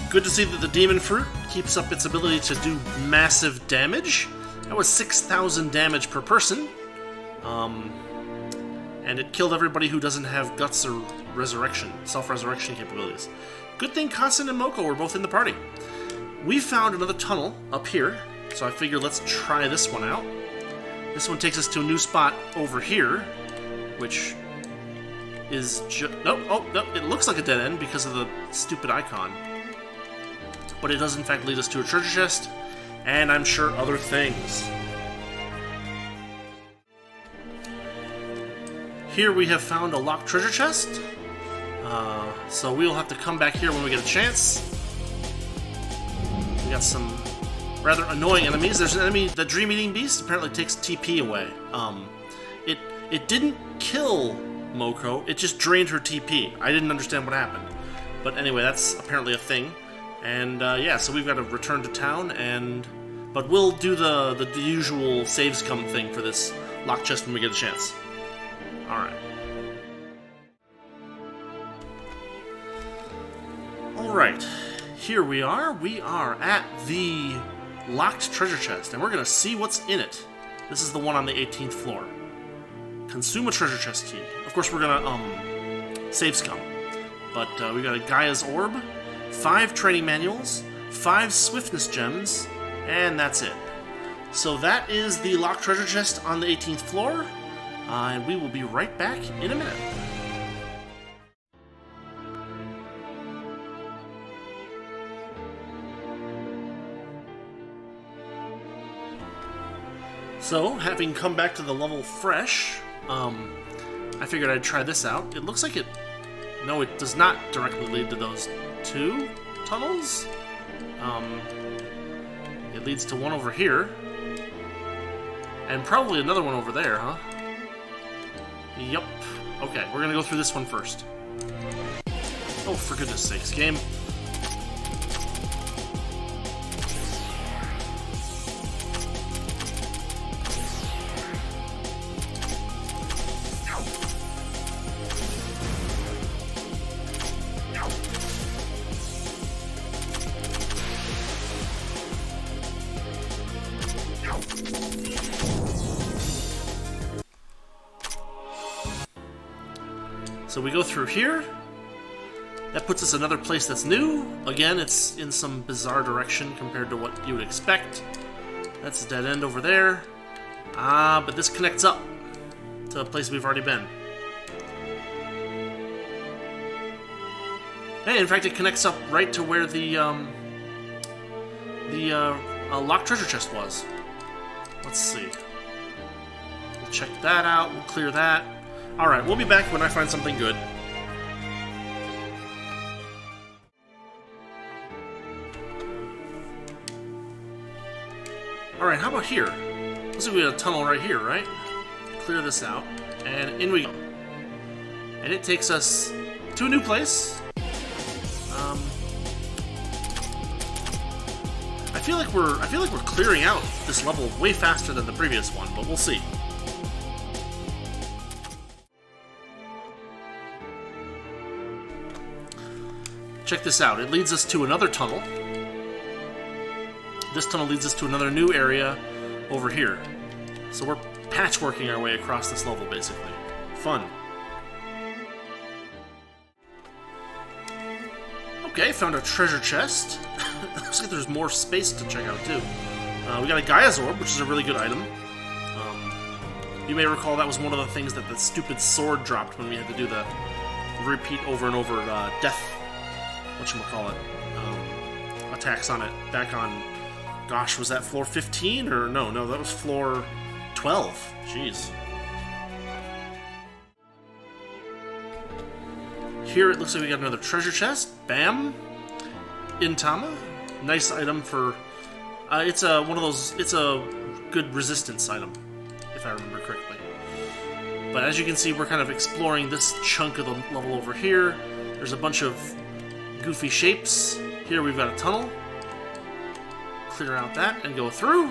Speaker 1: Good to see that the Demon Fruit keeps up its ability to do massive damage. That was 6,000 damage per person. And it killed everybody who doesn't have Guts or Resurrection, self-resurrection capabilities. Good thing Constant and Moko were both in the party. We found another tunnel up here, so I figured let's try this one out. This one takes us to a new spot over here, which is no, it looks like a dead end because of the stupid icon. But it does in fact lead us to a treasure chest, and I'm sure other things. Here we have found a locked treasure chest, so we'll have to come back here when we get a chance. We got some rather annoying enemies. There's an enemy, the Dream Eating Beast, apparently takes TP away. It didn't kill Moko, it just drained her TP. I didn't understand what happened. But anyway, that's apparently a thing. And yeah, so we've got to return to town, but we'll do the usual save scum thing for this lock chest when we get a chance. Alright. Alright, here we are. We are at the locked treasure chest, and we're going to see what's in it. This is the one on the 18th floor. Consume a treasure chest key. Of course, we're going to save scum. But we got a Gaia's Orb, 5 training manuals, 5 swiftness gems, and that's it. So that is the locked treasure chest on the 18th floor, and we will be right back in a minute. So, having come back to the level fresh, I figured I'd try this out. It looks like it... No, it does not directly lead to those 2 tunnels. It leads to one over here. And probably another one over there, huh? Yep. Okay, we're gonna go through this one first. Oh, for goodness sakes, game. So we go through here. That puts us another place that's new. Again, it's in some bizarre direction compared to what you would expect. That's a dead end over there. But this connects up to a place we've already been. Hey, in fact, it connects up right to where the locked treasure chest was. Let's see. We'll check that out. We'll clear that. Alright, we'll be back when I find something good. Alright, how about here? Looks like we got a tunnel right here, right? Clear this out, and in we go. And it takes us to a new place. I feel like we're clearing out this level way faster than the previous one, but we'll see. Check this out. It leads us to another tunnel. This tunnel leads us to another new area over here. So we're patchworking our way across this level, basically. Fun. Okay, found a treasure chest. Looks like there's more space to check out, too. We got a Gaia's Orb, which is a really good item. You may recall that was one of the things that the stupid sword dropped when we had to do the repeat over and over death, whatchamacallit, attacks on it back on, gosh, was that floor 15? Or no, that was floor 12. Jeez. Here it looks like we got another treasure chest. Bam. Intama. Nice item for... it's one of those... It's a good resistance item, if I remember correctly. But as you can see, we're kind of exploring this chunk of the level over here. There's a bunch of goofy shapes. Here we've got a tunnel. Clear out that and go through.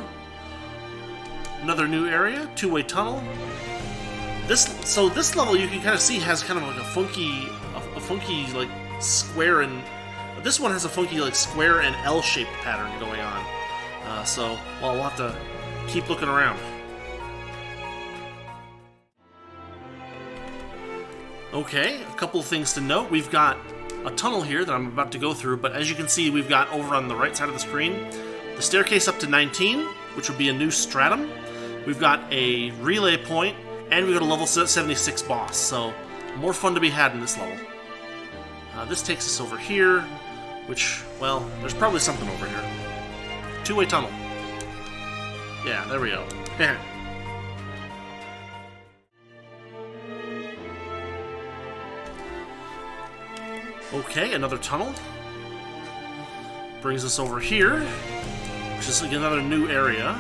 Speaker 1: Another new area. Two-way tunnel. So this level you can kind of see has kind of like a funky like square, and this one has a funky like square and L-shaped pattern going on. So well, we'll have to keep looking around. Okay, a couple of things to note. We've got a tunnel here that I'm about to go through, but as you can see, we've got over on the right side of the screen the staircase up to 19, which would be a new stratum. We've got a relay point, and we've got a level 76 boss, so more fun to be had in this level. This takes us over here, which, well, there's probably something over here. Two-way tunnel. Yeah, there we go. Okay, another tunnel. Brings us over here, which is like another new area,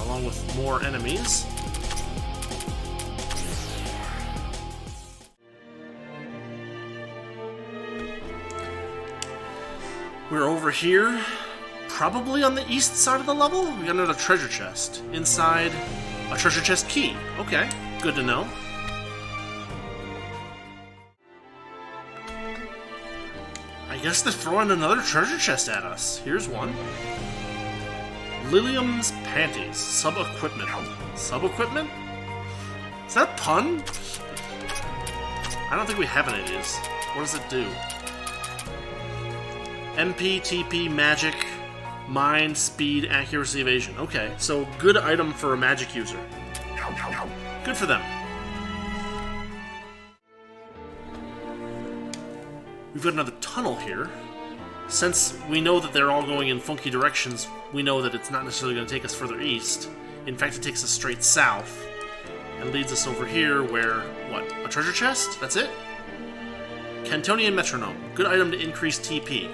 Speaker 1: along with more enemies. We're over here, probably on the east side of the level. We got another treasure chest. Inside, a treasure chest key. Okay, good to know. I guess they're throwing another treasure chest at us. Here's one. Lilium's Panties. Sub-equipment. Sub-equipment? Is that a pun? I don't think we have any of these. What does it do? MP, TP, magic, mind, speed, accuracy, evasion. Okay, so good item for a magic user. Good for them. We've got another tunnel here. Since we know that they're all going in funky directions, we know that it's not necessarily going to take us further east. In fact, it takes us straight south and leads us over here where, what, a treasure chest? That's it? Cantonian Metronome. Good item to increase TP.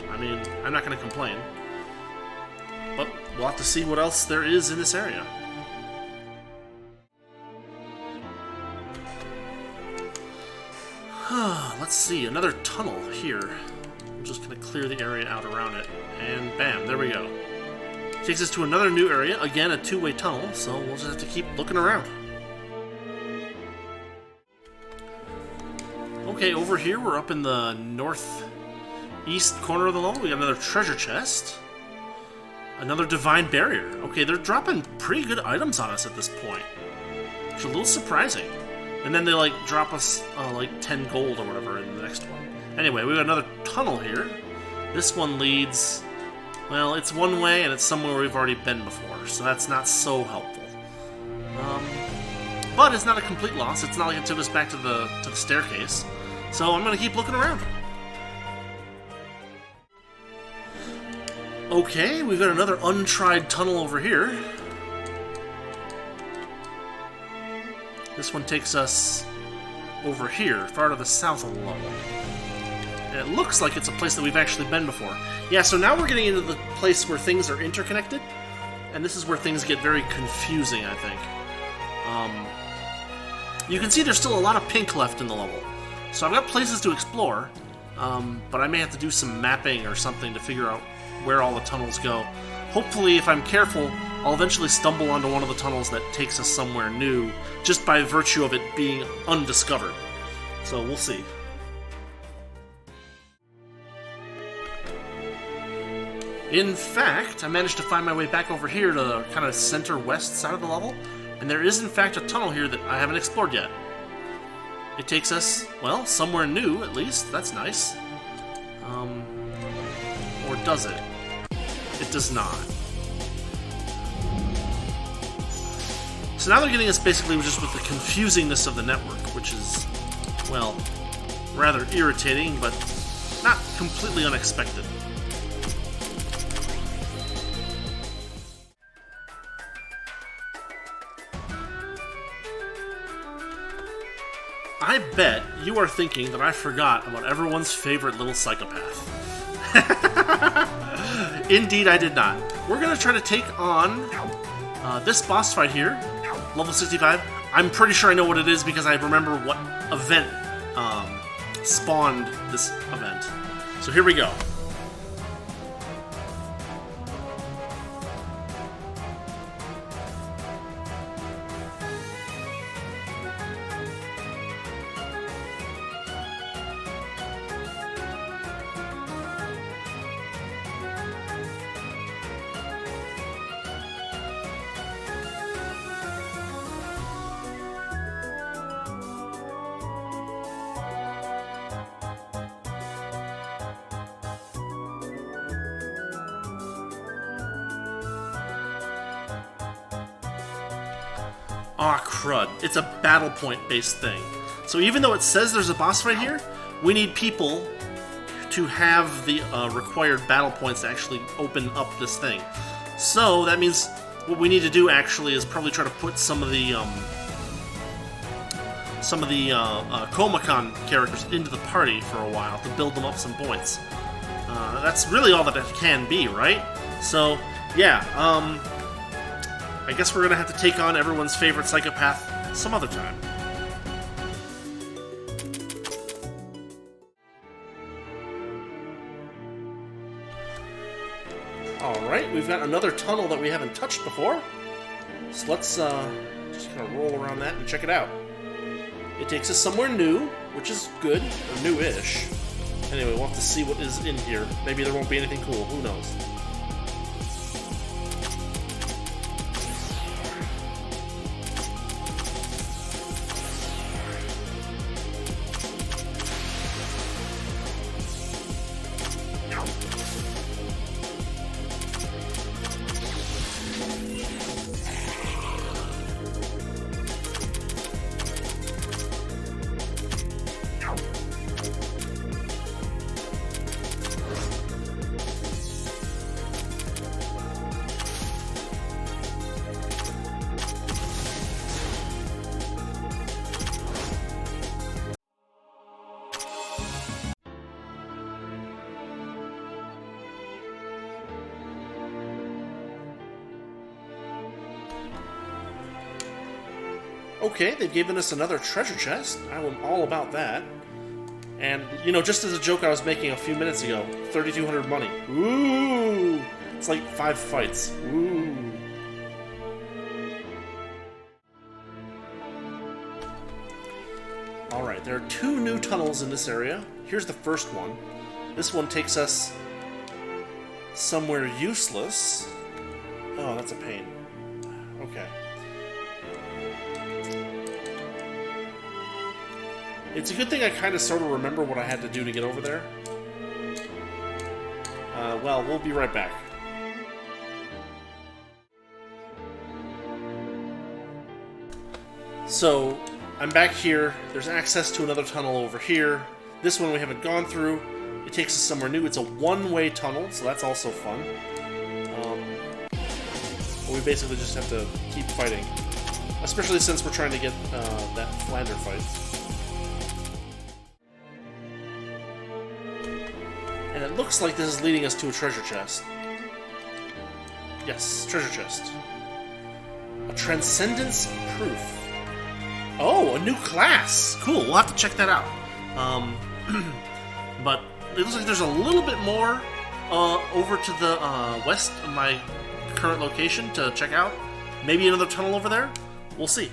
Speaker 1: I mean, I'm not going to complain. But we'll have to see what else there is in this area. Let's see, another tunnel here. I'm just going to clear the area out around it. And bam, there we go. Takes us to another new area. Again, a two-way tunnel, so we'll just have to keep looking around. Okay, over here, we're up in the northeast corner of the level. We got another treasure chest. Another divine barrier. Okay, they're dropping pretty good items on us at this point. Which is a little surprising. And then they, like, drop us, like, 10 gold or whatever in the next one. Anyway, we got another tunnel here. This one leads... Well, it's one way, and it's somewhere we've already been before, so that's not so helpful. But it's not a complete loss. It's not like it took us back to the staircase. So I'm going to keep looking around. Okay, we've got another untried tunnel over here. This one takes us over here, far to the south of the level. It looks like it's a place that we've actually been before. Yeah, so now we're getting into the place where things are interconnected, and this is where things get very confusing, I think. You can see there's still a lot of pink left in the level. So I've got places to explore, but I may have to do some mapping or something to figure out where all the tunnels go. Hopefully, if I'm careful, I'll eventually stumble onto one of the tunnels that takes us somewhere new, just by virtue of it being undiscovered. So we'll see. In fact, I managed to find my way back over here to the kind of center-west side of the level, and there is in fact a tunnel here that I haven't explored yet. It takes us, well, somewhere new, at least. That's nice. Or does it? It does not. So now they're getting us basically just with the confusingness of the network, which is, well, rather irritating, but not completely unexpected. I bet you are thinking that I forgot about everyone's favorite little psychopath. Indeed, I did not. We're going to try to take on this boss fight here, level 65. I'm pretty sure I know what it is because I remember what event spawned this event. So here we go. Aw, crud. It's a battle point-based thing. So even though it says there's a boss fight here, we need people to have the required battle points to actually open up this thing. So that means what we need to do actually is probably try to put some of the Komacon characters into the party for a while to build them up some points. That's really all that it can be, right? So, yeah, I guess we're going to have to take on everyone's favorite psychopath some other time. Alright, we've got another tunnel that we haven't touched before. So let's just kind of roll around that and check it out. It takes us somewhere new, which is good, or new-ish. Anyway, we'll have to see what is in here. Maybe there won't be anything cool, who knows. Okay, they've given us another treasure chest. I'm all about that. And, you know, just as a joke I was making a few minutes ago, 3,200 money. Ooh! It's like 5 fights. Ooh! Alright, there are 2 new tunnels in this area. Here's the first one. This one takes us somewhere useless. Oh, that's a pain. Okay. It's a good thing I kind of sort of remember what I had to do to get over there. Well, we'll be right back. So, I'm back here. There's access to another tunnel over here. This one we haven't gone through. It takes us somewhere new. It's a one-way tunnel, so that's also fun. But we basically just have to keep fighting. Especially since we're trying to get that Flander fight. it looks like this is leading us to a treasure chest. Yes, treasure chest. A Transcendence Proof. Oh, a new class! Cool, we'll have to check that out. But it looks like there's a little bit more over to the west of my current location to check out. Maybe another tunnel over there? We'll see.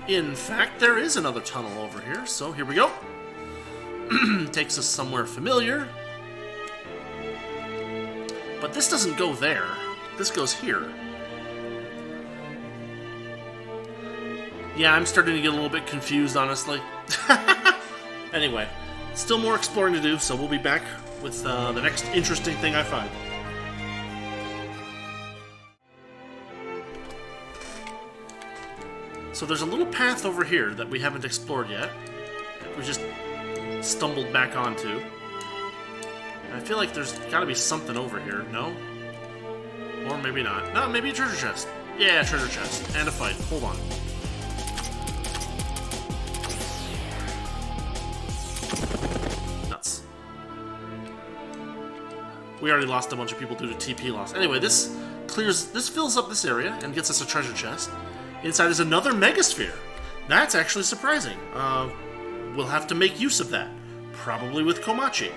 Speaker 1: In fact, there is another tunnel over here, so here we go. Takes us somewhere familiar. But this doesn't go there. This goes here. Yeah, I'm starting to get a little bit confused, honestly. Anyway, still more exploring to do, so we'll be back with the next interesting thing I find. So there's a little path over here that we haven't explored yet. We just stumbled back onto. And I feel like there's gotta be something over here, no? Or maybe not. No, maybe a treasure chest. Yeah, treasure chest. And a fight. Hold on. Nuts. We already lost a bunch of people due to TP loss. Anyway, this fills up this area and gets us a treasure chest. Inside is another megasphere. That's actually surprising. We'll have to make use of that. Probably with Komachi.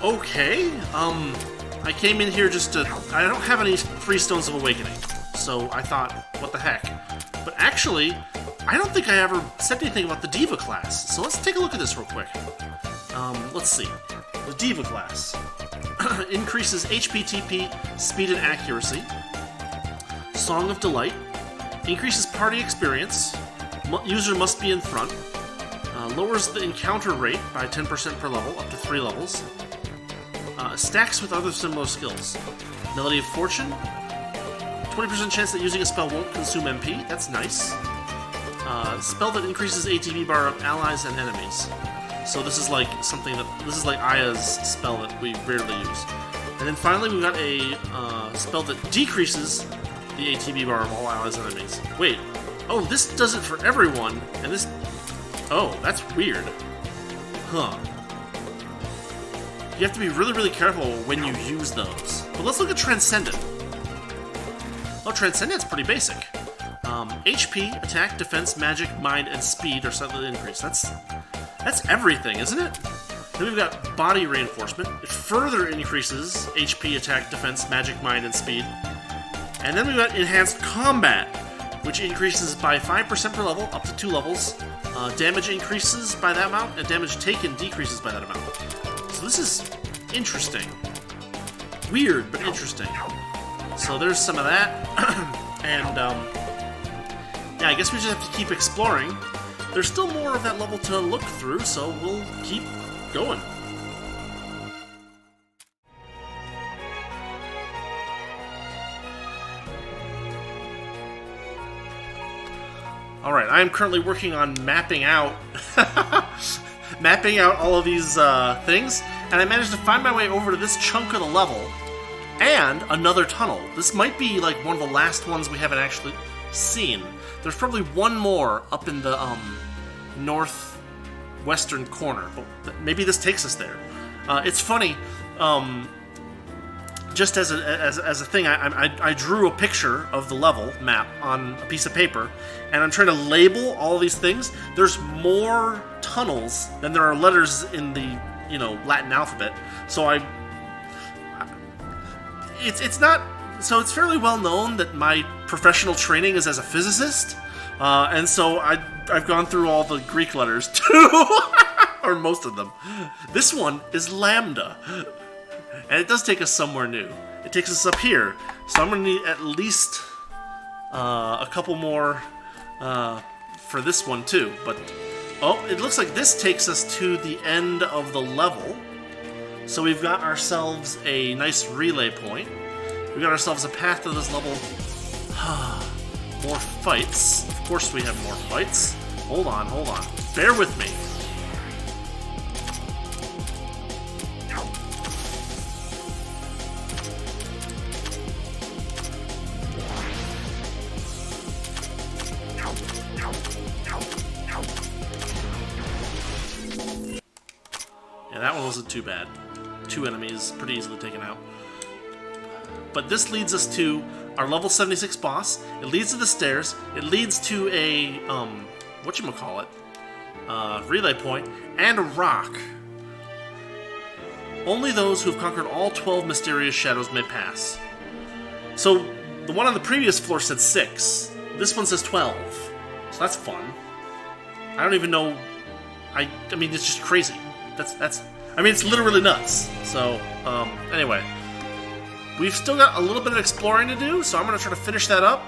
Speaker 1: Okay, I came in here just to... I don't have any 3 Stones of Awakening, so I thought, what the heck. But actually, I don't think I ever said anything about the Diva class, so let's take a look at this real quick. Let's see. The Diva class increases HP, TP, speed, and accuracy. Song of Delight increases party experience. User must be in front. Lowers the encounter rate by 10% per level, up to 3 levels. Stacks with other similar skills. Melody of Fortune. 20% chance that using a spell won't consume MP. That's nice. Spell that increases ATB bar of allies and enemies. So this is like something that... This is like Aya's spell that we rarely use. And then finally we've got a spell that decreases the ATB bar of all allies and enemies. Wait. Oh, this does it for everyone. And this... Oh, that's weird. Huh. You have to be really, really careful when you use those. But let's look at Transcendent. Oh, Transcendent's pretty basic. HP, attack, defense, magic, mind, and speed are slightly increased. That's everything, isn't it? Then we've got Body Reinforcement. It further increases HP, attack, defense, magic, mind, and speed. And then we've got Enhanced Combat, which increases by 5% per level, up to 2 levels. Damage increases by that amount, and damage taken decreases by that amount. So this is interesting. Weird, but interesting. So there's some of that. And, yeah, I guess we just have to keep exploring. There's still more of that level to look through, so we'll keep going. Alright, I am currently working on mapping out all of these things, and I managed to find my way over to this chunk of the level and another tunnel. This might be like one of the last ones we haven't actually seen. There's probably one more up in the northwestern corner, but maybe this takes us there. It's funny. Just as a thing, I drew a picture of the level map on a piece of paper, and I'm trying to label all these things. There's more tunnels than there are letters in the Latin alphabet. So it's fairly well known that my professional training is as a physicist, and so I've gone through all the Greek letters too, or most of them. This one is lambda. And it does take us somewhere new. It takes us up here. So I'm going to need at least a couple more for this one too. But, oh, it looks like this takes us to the end of the level. So we've got ourselves a nice relay point. We've got ourselves a path to this level. more fights. Of course we have more fights. Hold on, hold on. Bear with me. Yeah, that one wasn't too bad. 2 enemies, pretty easily taken out. But this leads us to our level 76 boss. It leads to the stairs. It leads to a, whatchamacallit, relay point, and a rock. Only those who have conquered all 12 mysterious shadows may pass. So, the one on the previous floor said 6. This one says 12. So that's fun. I don't even know... I mean, it's just crazy. I mean, it's literally nuts. So, anyway. We've still got a little bit of exploring to do, so I'm going to try to finish that up.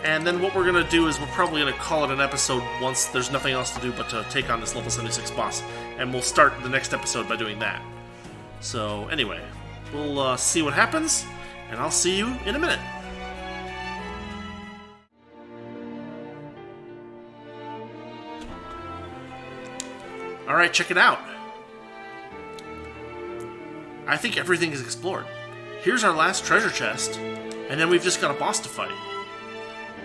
Speaker 1: And then what we're going to do is we're probably going to call it an episode once there's nothing else to do but to take on this level 76 boss. And we'll start the next episode by doing that. So, anyway. We'll see what happens, and I'll see you in a minute. Alright, check it out. I think everything is explored. Here's our last treasure chest, and then we've just got a boss to fight.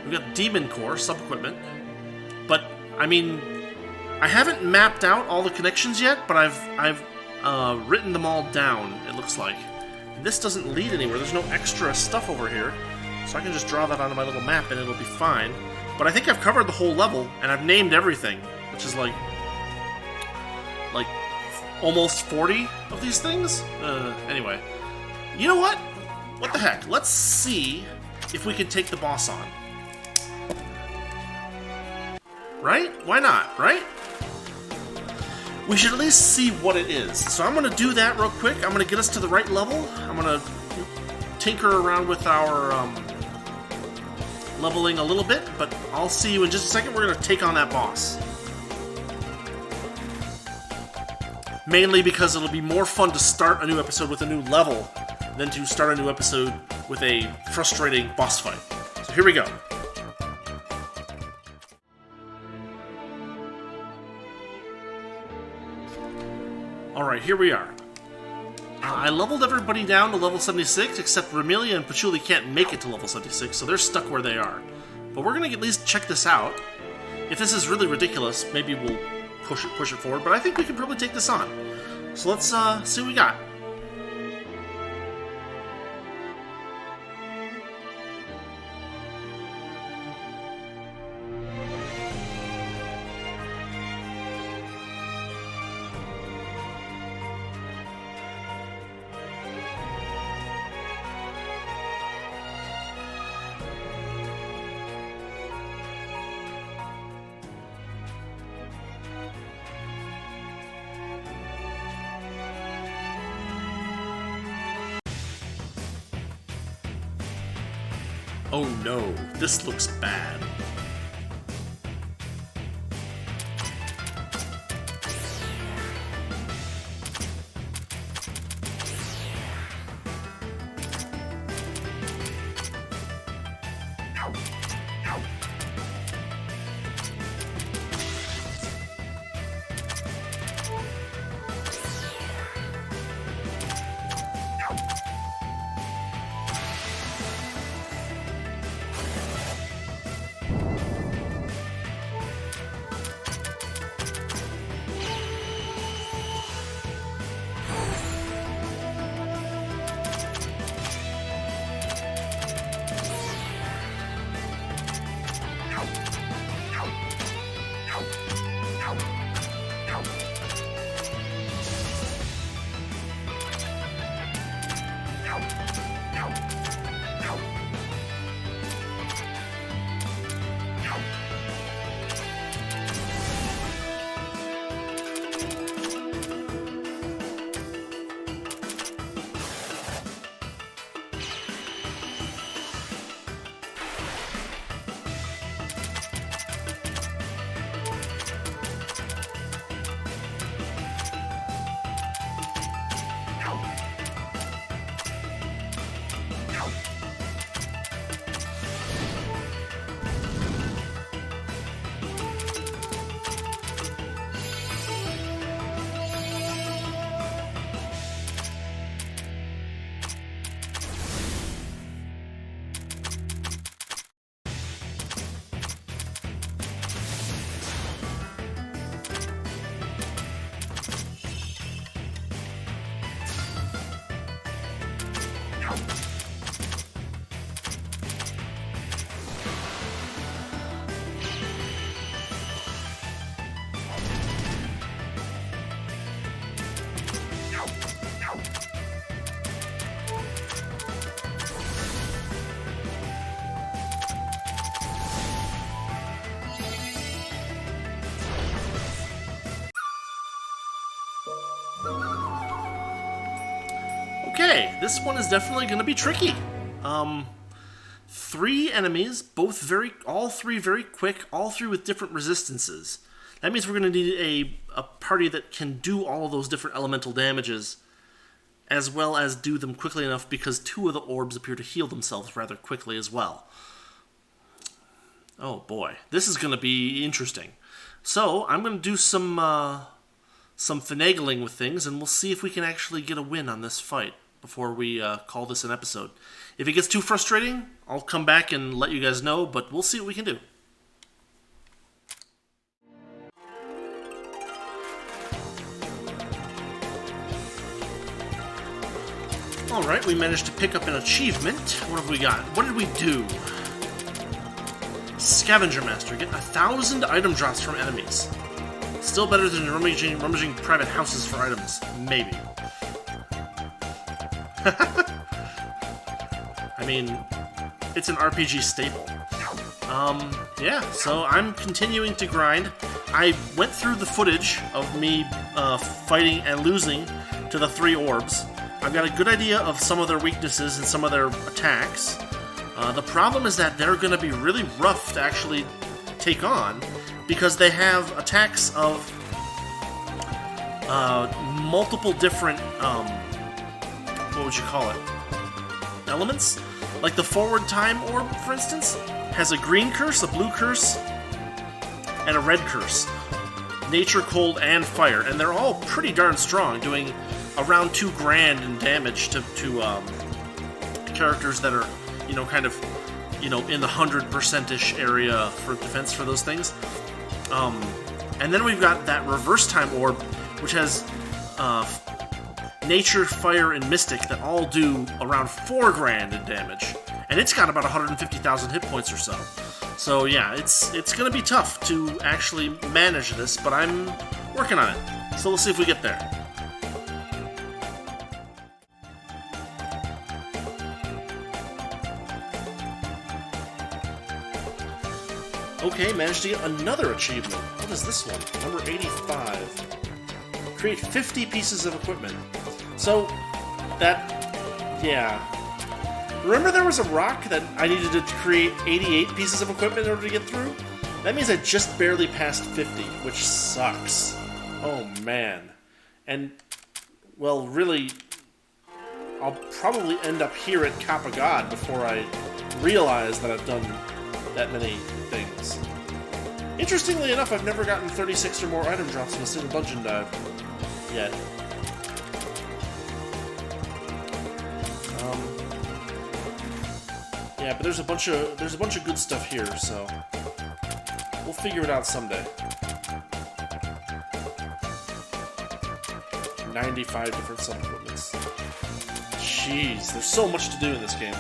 Speaker 1: We've got Demon Core, sub-equipment, but, I mean, I haven't mapped out all the connections yet, but I've written them all down, it looks like. And this doesn't lead anywhere, there's no extra stuff over here, so I can just draw that onto my little map and it'll be fine. But I think I've covered the whole level, and I've named everything, which is like almost 40 of these things? Anyway. You know what? What the heck? Let's see if we can take the boss on. Right? Why not, right? We should at least see what it is. So I'm going to do that real quick. I'm going to get us to the right level. I'm going to tinker around with our leveling a little bit, but I'll see you in just a second. We're going to take on that boss. Mainly because it'll be more fun to start a new episode with a new level than to start a new episode with a frustrating boss fight. So here we go. Alright, here we are. I leveled everybody down to level 76, except Ramelia and Patchouli can't make it to level 76, so they're stuck where they are. But we're going to at least check this out. If this is really ridiculous, maybe we'll push it forward, but I think we can probably take this on. So let's see what we got. Oh no, this looks bad. Okay, this one is definitely going to be tricky. 3 enemies, all three very quick, all 3 with different resistances. That means we're going to need a party that can do all of those different elemental damages, as well as do them quickly enough, because 2 of the orbs appear to heal themselves rather quickly as well. Oh boy, this is going to be interesting. So I'm going to do some finagling with things, and we'll see if we can actually get a win on this fight before we call this an episode. If it gets too frustrating, I'll come back and let you guys know, but we'll see what we can do. Alright, we managed to pick up an achievement. What have we got? What did we do? Scavenger Master. Get 1,000 item drops from enemies. Still better than rummaging private houses for items. Maybe. I mean, it's an RPG staple. Yeah, so I'm continuing to grind. I went through the footage of me fighting and losing to the 3 orbs. I've got a good idea of some of their weaknesses and some of their attacks. The problem is that they're going to be really rough to actually take on, because they have attacks of multiple different, what would you call it, elements? Like the forward time orb, for instance, has a green curse, a blue curse, and a red curse. Nature, cold, and fire, and they're all pretty darn strong, doing around 2 grand in damage to characters that are, kind of, in the 100%-ish area for defense for those things. And then we've got that reverse time orb, which has nature, fire, and mystic that all do around 4 grand in damage. And it's got about 150,000 hit points or so. So yeah, it's going to be tough to actually manage this, but I'm working on it. So we'll see if we get there. Okay, managed to get another achievement. What is this one? Number 85. Create 50 pieces of equipment. So, yeah. Remember there was a rock that I needed to create 88 pieces of equipment in order to get through? That means I just barely passed 50, which sucks. Oh, man. And, well, really, I'll probably end up here at Kappa God before I realize that I've done that many things. Interestingly enough, I've never gotten 36 or more item drops in a single dungeon dive yet. Yeah, but there's a bunch of good stuff here, so we'll figure it out someday. 95 different sub-equipments. Jeez, there's so much to do in this game.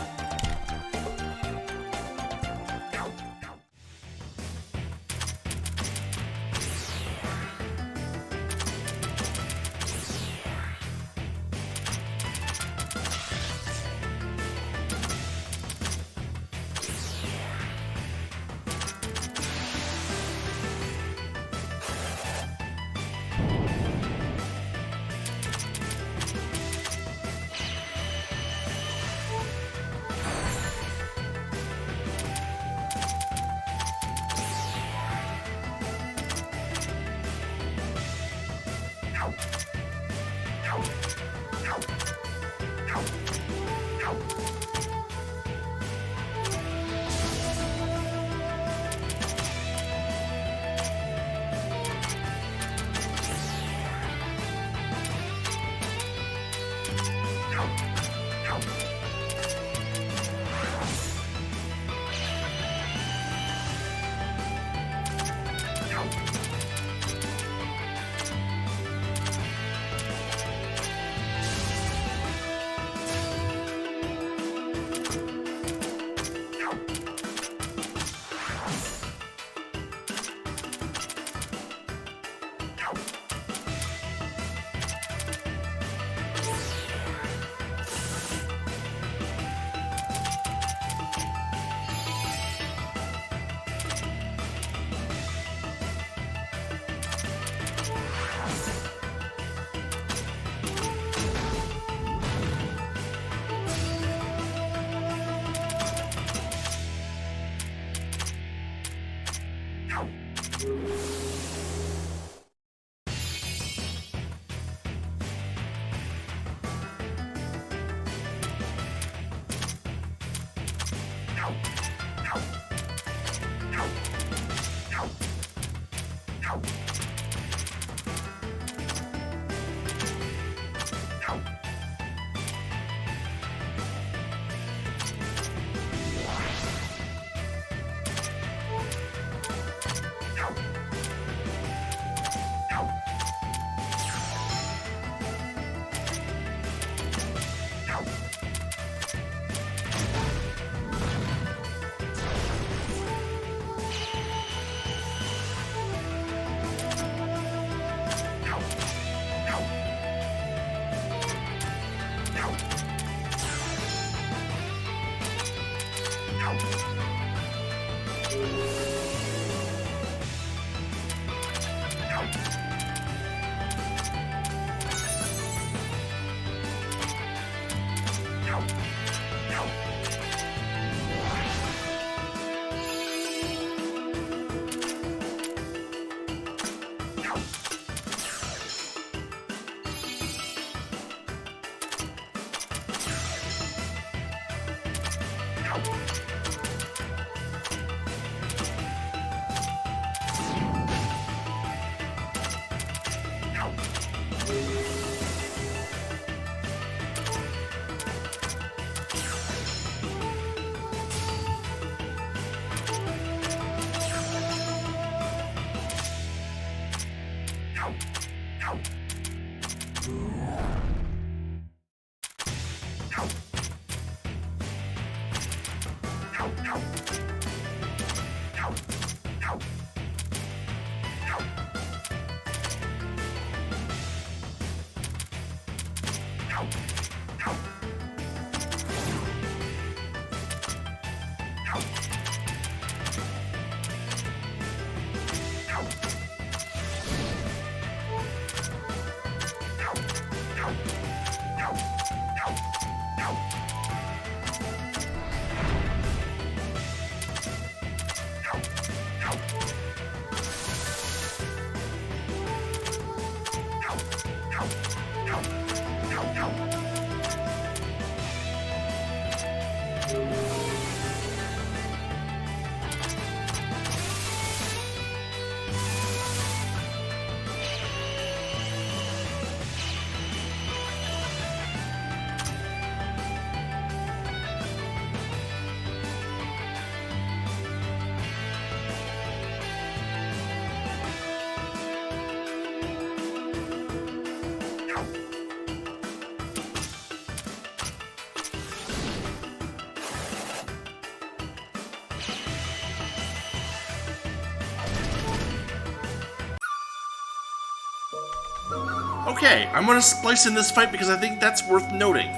Speaker 1: Okay, I'm going to splice in this fight because I think that's worth noting.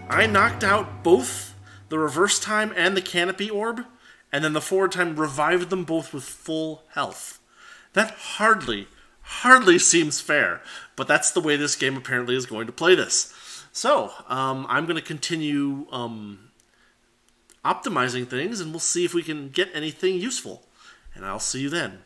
Speaker 1: I knocked out both the reverse time and the canopy orb, and then the forward time revived them both with full health. That hardly seems fair, but that's the way this game apparently is going to play this. So, I'm going to continue optimizing things, and we'll see if we can get anything useful. And I'll see you then.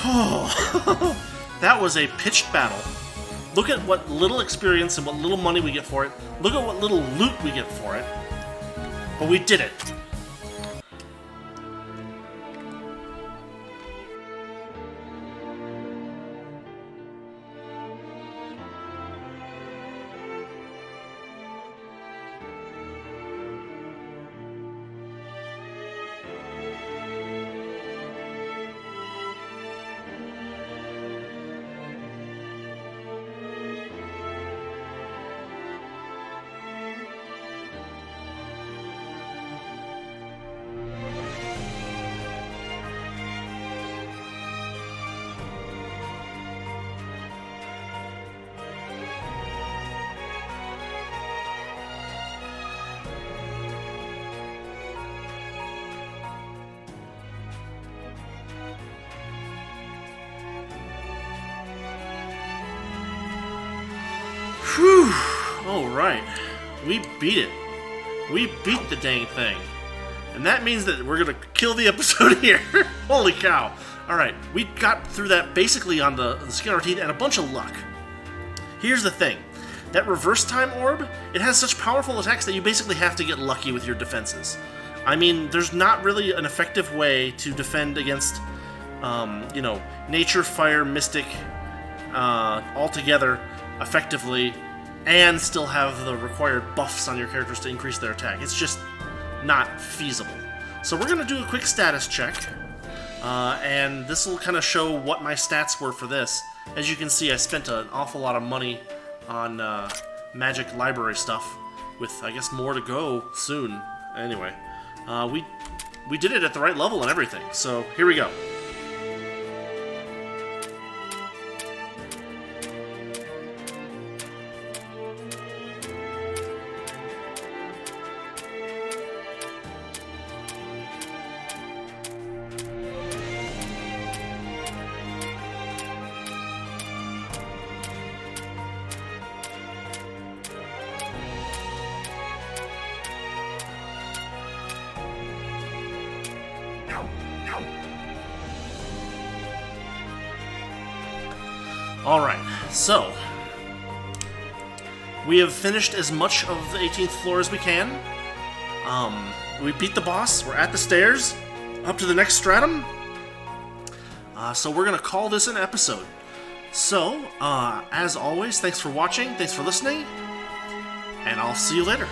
Speaker 1: Oh, that was a pitched battle. Look at what little experience and what little money we get for it. Look at what little loot we get for it. But we did it. Whew! Alright. We beat it. We beat the dang thing. And that means that we're gonna kill the episode here. Holy cow. Alright, we got through that basically on the skin of our teeth and a bunch of luck. Here's the thing. That reverse time orb, it has such powerful attacks that you basically have to get lucky with your defenses. I mean, there's not really an effective way to defend against, nature, fire, mystic, all together effectively, and still have the required buffs on your characters to increase their attack. It's just not feasible. So we're going to do a quick status check, and this will kind of show what my stats were for this. As you can see, I spent an awful lot of money on magic library stuff, with, I guess, more to go soon. Anyway, we did it at the right level and everything, so here we go. Alright, so we have finished as much of the 18th floor as we can. We beat the boss, we're at the stairs, up to the next stratum. So we're going to call this an episode. So, as always, thanks for watching, thanks for listening, and I'll see you later.